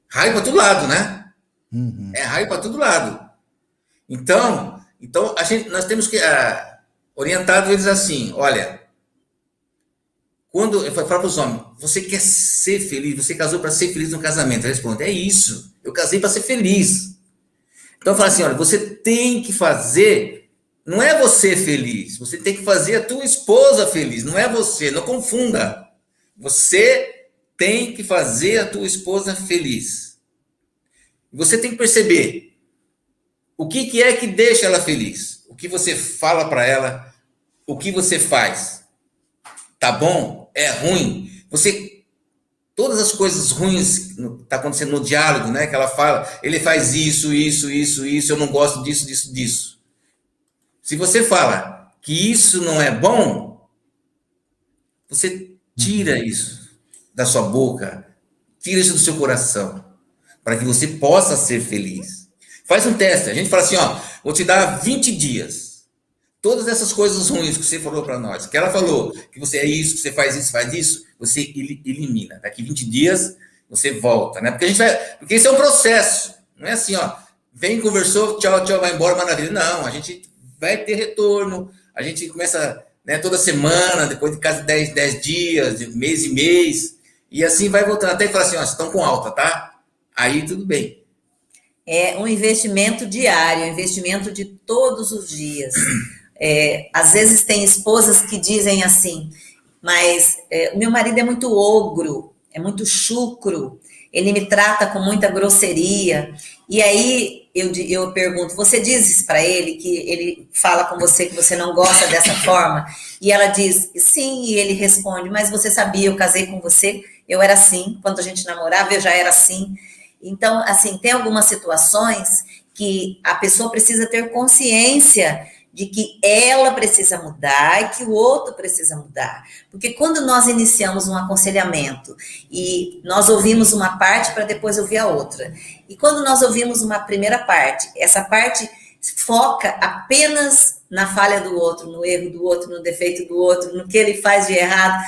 raio para todo lado, né? É raio para todo lado. Então nós temos que orientar eles assim, olha, quando eu falo para os homens, você quer ser feliz, você casou para ser feliz no casamento, eu respondo, é isso, eu casei para ser feliz. Então eu falo assim, olha, você tem que fazer, não é você feliz, você tem que fazer a tua esposa feliz, não é você, não confunda, você tem que fazer a tua esposa feliz. Você tem que perceber o que é que deixa ela feliz? O que você fala para ela? O que você faz? Tá bom? É ruim? Todas as coisas ruins tá acontecendo no diálogo, né? Que ela fala, ele faz isso, eu não gosto disso. Se você fala que isso não é bom, você tira isso da sua boca, tira isso do seu coração, para que você possa ser feliz. Faz um teste. A gente fala assim, vou te dar 20 dias. Todas essas coisas ruins que você falou para nós, que ela falou, que você é isso, que você faz isso, você elimina. Daqui 20 dias, você volta, né? Porque isso é um processo. Não é assim, vem, conversou, tchau, vai embora, maravilha. Não, a gente vai ter retorno. A gente começa, né, toda semana, depois de cada 10 dias, de mês em mês, e assim vai voltando. Até que fala assim, vocês estão com alta, tá? Aí tudo bem. É um investimento diário, um investimento de todos os dias. Às vezes tem esposas que dizem assim, mas meu marido é muito ogro, é muito chucro, ele me trata com muita grosseria. E aí eu pergunto, você diz isso para ele, que ele fala com você que você não gosta dessa forma? E ela diz, sim, e ele responde, mas você sabia, eu casei com você, eu era assim, quando a gente namorava eu já era assim. Então, assim, tem algumas situações que a pessoa precisa ter consciência de que ela precisa mudar e que o outro precisa mudar. Porque quando nós iniciamos um aconselhamento e nós ouvimos uma parte para depois ouvir a outra, e quando nós ouvimos uma primeira parte, essa parte foca apenas na falha do outro, no erro do outro, no defeito do outro, no que ele faz de errado,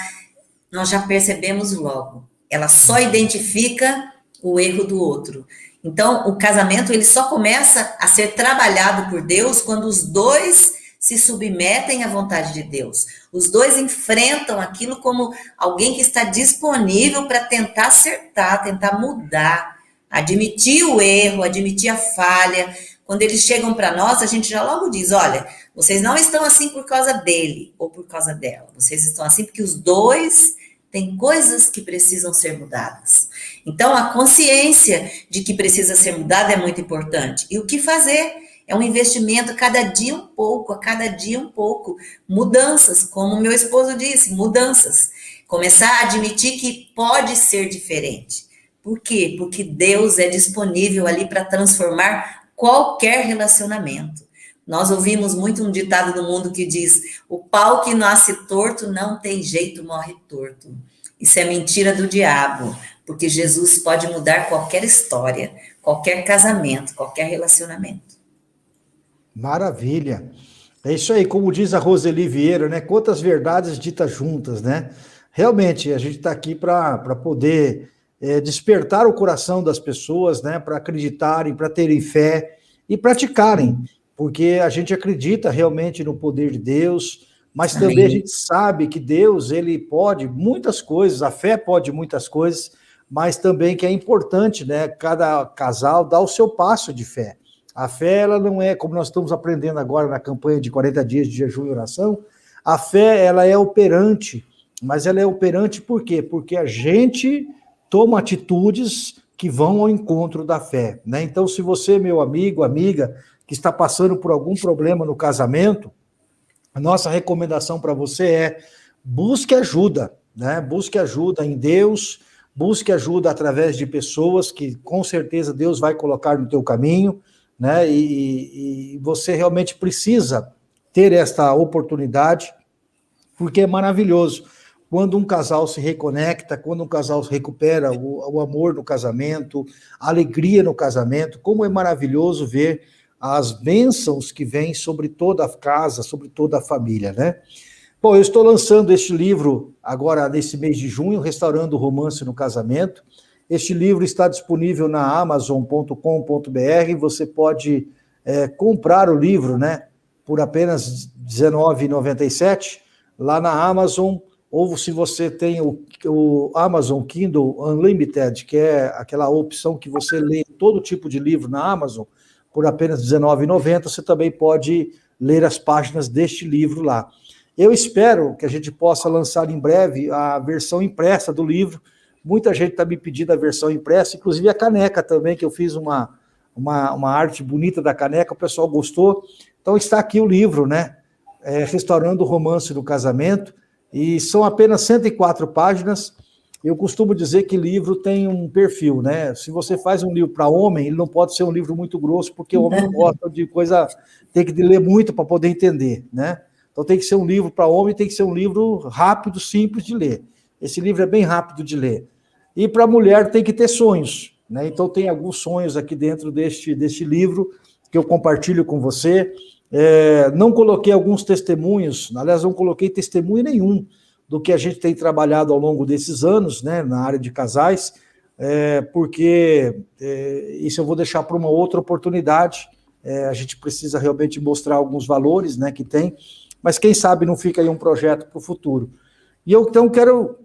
nós já percebemos logo. Ela só identifica o erro do outro. Então, o casamento, ele só começa a ser trabalhado por Deus quando os dois se submetem à vontade de Deus. Os dois enfrentam aquilo como alguém que está disponível para tentar acertar, tentar mudar, admitir o erro, admitir a falha. Quando eles chegam para nós, a gente já logo diz, olha, vocês não estão assim por causa dele ou por causa dela. Vocês estão assim porque os dois têm coisas que precisam ser mudadas. Então, a consciência de que precisa ser mudada é muito importante. E o que fazer? É um investimento a cada dia um pouco, a cada dia um pouco. Mudanças, como meu esposo disse, mudanças. Começar a admitir que pode ser diferente. Por quê? Porque Deus é disponível ali para transformar qualquer relacionamento. Nós ouvimos muito um ditado do mundo que diz, o pau que nasce torto não tem jeito, morre torto. Isso é mentira do diabo, porque Jesus pode mudar qualquer história, qualquer casamento, qualquer relacionamento. Maravilha. É isso aí, como diz a Roseli Vieira, né? Quantas verdades ditas juntas, né? Realmente, a gente está aqui para poder despertar o coração das pessoas, né? Para acreditarem, para terem fé e praticarem, porque a gente acredita realmente no poder de Deus, mas Amém. também a gente sabe que Deus, ele pode muitas coisas, a fé pode muitas coisas, mas também que é importante, né? Cada casal dar o seu passo de fé. A fé, ela não é, como nós estamos aprendendo agora na campanha de 40 dias de jejum e oração, a fé, ela é operante, mas ela é operante por quê? Porque a gente toma atitudes que vão ao encontro da fé, né? Então, se você, meu amigo, amiga, que está passando por algum problema no casamento, a nossa recomendação para você é busque ajuda, né? Busque ajuda em Deus, busque ajuda através de pessoas que com certeza Deus vai colocar no teu caminho, né? E você realmente precisa ter esta oportunidade, porque é maravilhoso quando um casal se reconecta, quando um casal recupera o amor no casamento, a alegria no casamento, como é maravilhoso ver as bênçãos que vêm sobre toda a casa, sobre toda a família, né? Bom, eu estou lançando este livro agora nesse mês de junho, Restaurando o Romance no Casamento. Este livro está disponível na Amazon.com.br, você pode comprar o livro, né, por apenas R$19,97 lá na Amazon, ou se você tem o Amazon Kindle Unlimited, que é aquela opção que você lê todo tipo de livro na Amazon, por apenas R$19,90, você também pode ler as páginas deste livro lá. Eu espero que a gente possa lançar em breve a versão impressa do livro. Muita gente está me pedindo a versão impressa, inclusive a caneca também, que eu fiz uma arte bonita da caneca, o pessoal gostou. Então está aqui o livro, né? Restaurando o Romance no Casamento, e são apenas 104 páginas. Eu costumo dizer que livro tem um perfil, né? Se você faz um livro para homem, ele não pode ser um livro muito grosso, porque o homem não gosta de coisa, tem que ler muito para poder entender, né? Então tem que ser um livro para homem, tem que ser um livro rápido, simples de ler. Esse livro é bem rápido de ler. E para a mulher tem que ter sonhos, né? Então tem alguns sonhos aqui dentro deste livro que eu compartilho com você. Não coloquei alguns testemunhos, aliás, não coloquei testemunho nenhum do que a gente tem trabalhado ao longo desses anos, né, na área de casais, porque isso eu vou deixar para uma outra oportunidade. A gente precisa realmente mostrar alguns valores, né, que tem, mas quem sabe não fica aí um projeto para o futuro. E eu, então, quero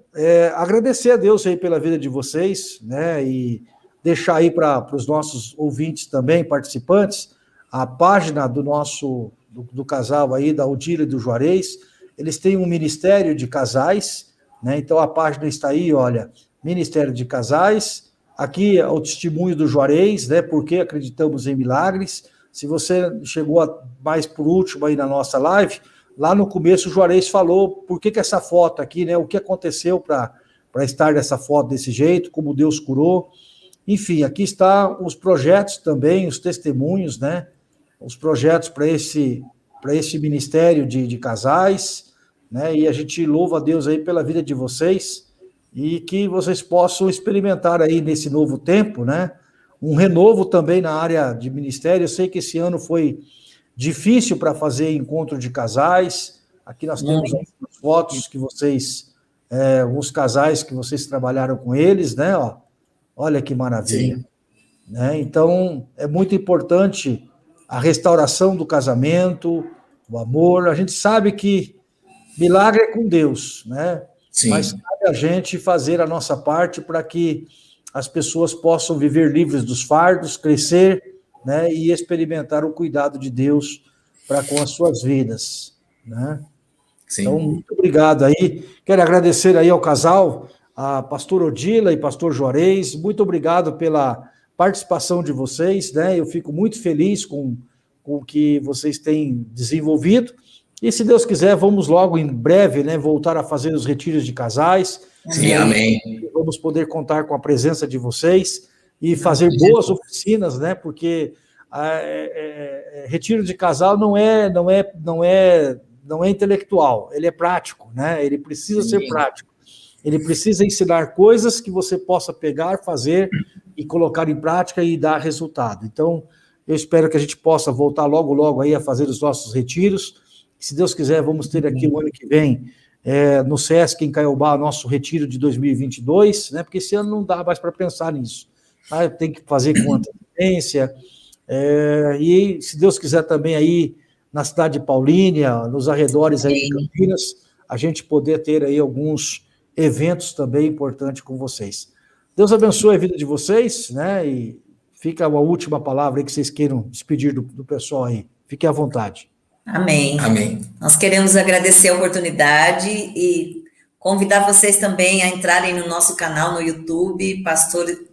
agradecer a Deus aí pela vida de vocês, né, e deixar aí para os nossos ouvintes também, participantes, a página do casal aí, da Odília e do Juarez. Eles têm um ministério de casais, né, então a página está aí, olha, Ministério de Casais, aqui é o testemunho do Juarez, né, porque acreditamos em milagres. Se você chegou mais por último aí na nossa live, lá no começo o Juarez falou por que essa foto aqui, né? O que aconteceu para estar nessa foto desse jeito, como Deus curou. Enfim, aqui está os projetos também, os testemunhos, né? Os projetos para esse ministério de casais, né? E a gente louva a Deus aí pela vida de vocês e que vocês possam experimentar aí nesse novo tempo, né? Um renovo também na área de ministério. Eu sei que esse ano foi difícil para fazer encontro de casais. Aqui nós temos algumas fotos que vocês, alguns casais que vocês trabalharam com eles, né? Ó, olha que maravilha. Sim. né? Então, é muito importante a restauração do casamento, o amor. A gente sabe que milagre é com Deus, né? Sim. Mas cabe a gente fazer a nossa parte para que as pessoas possam viver livres dos fardos, crescer, né? E experimentar o cuidado de Deus para com as suas vidas, né? Sim. Então, muito obrigado aí. Quero agradecer aí ao casal, a pastor Odila e pastor Juarez. Muito obrigado pela participação de vocês, né? Eu fico muito feliz com o que vocês têm desenvolvido. E, se Deus quiser, vamos logo, em breve, né, voltar a fazer os retiros de casais. Sim, amém. Vamos poder contar com a presença de vocês e fazer boas oficinas, né? Porque retiro de casal não é intelectual, ele é prático, né? Ele precisa ser prático. Ele precisa ensinar coisas que você possa pegar, fazer e colocar em prática e dar resultado. Então, eu espero que a gente possa voltar logo, logo aí a fazer os nossos retiros. Se Deus quiser, vamos ter aqui o ano que vem, no SESC, em Caiobá, nosso retiro de 2022, né? Porque esse ano não dá mais para pensar nisso. Tá? Tem que fazer com antecedência. E, se Deus quiser, também aí na cidade de Paulínia, nos arredores aí de Campinas, a gente poder ter aí alguns eventos também importantes com vocês. Deus abençoe a vida de vocês, né? E fica a última palavra aí que vocês queiram despedir do pessoal aí. Fiquem à vontade. Amém. Amém. Nós queremos agradecer a oportunidade e convidar vocês também a entrarem no nosso canal no YouTube,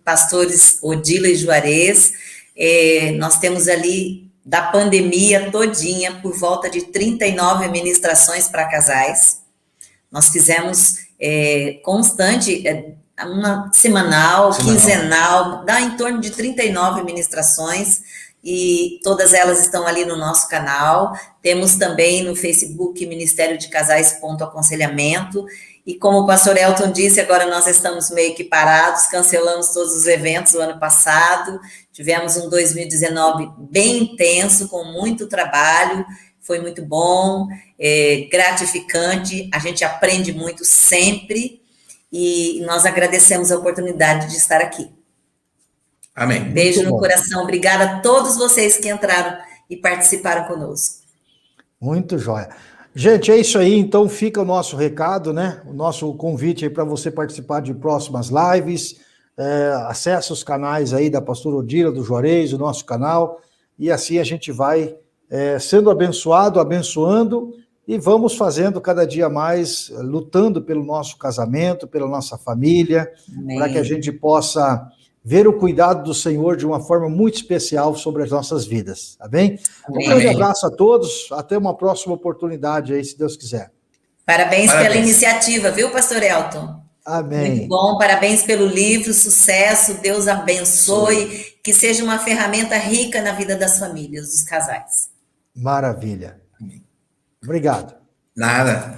Pastores Odila e Juarez. Nós temos ali, da pandemia todinha, por volta de 39 ministrações para casais. Nós fizemos constante, uma semanal, quinzenal, dá em torno de 39 ministrações, e todas elas estão ali no nosso canal. Temos também no Facebook Ministério de Casais.aconselhamento, e como o pastor Elton disse, agora nós estamos meio que parados, cancelamos todos os eventos do ano passado, tivemos um 2019 bem intenso, com muito trabalho, foi muito bom, gratificante, a gente aprende muito sempre, e nós agradecemos a oportunidade de estar aqui. Amém. Beijo no coração, obrigada a todos vocês que entraram e participaram conosco. Muito jóia. Gente, é isso aí, então fica o nosso recado, né? O nosso convite aí para você participar de próximas lives, acesse os canais aí da pastora Odila, do Juarez, o nosso canal, e assim a gente vai sendo abençoado, abençoando, e vamos fazendo cada dia mais, lutando pelo nosso casamento, pela nossa família, para que a gente possa ver o cuidado do Senhor de uma forma muito especial sobre as nossas vidas, tá bem? Um grande abraço a todos, até uma próxima oportunidade aí, se Deus quiser. Parabéns pela iniciativa, viu, pastor Elton? Amém. Muito bom, parabéns pelo livro, sucesso, Deus abençoe, que seja uma ferramenta rica na vida das famílias, dos casais. Maravilha. Obrigado. Nada.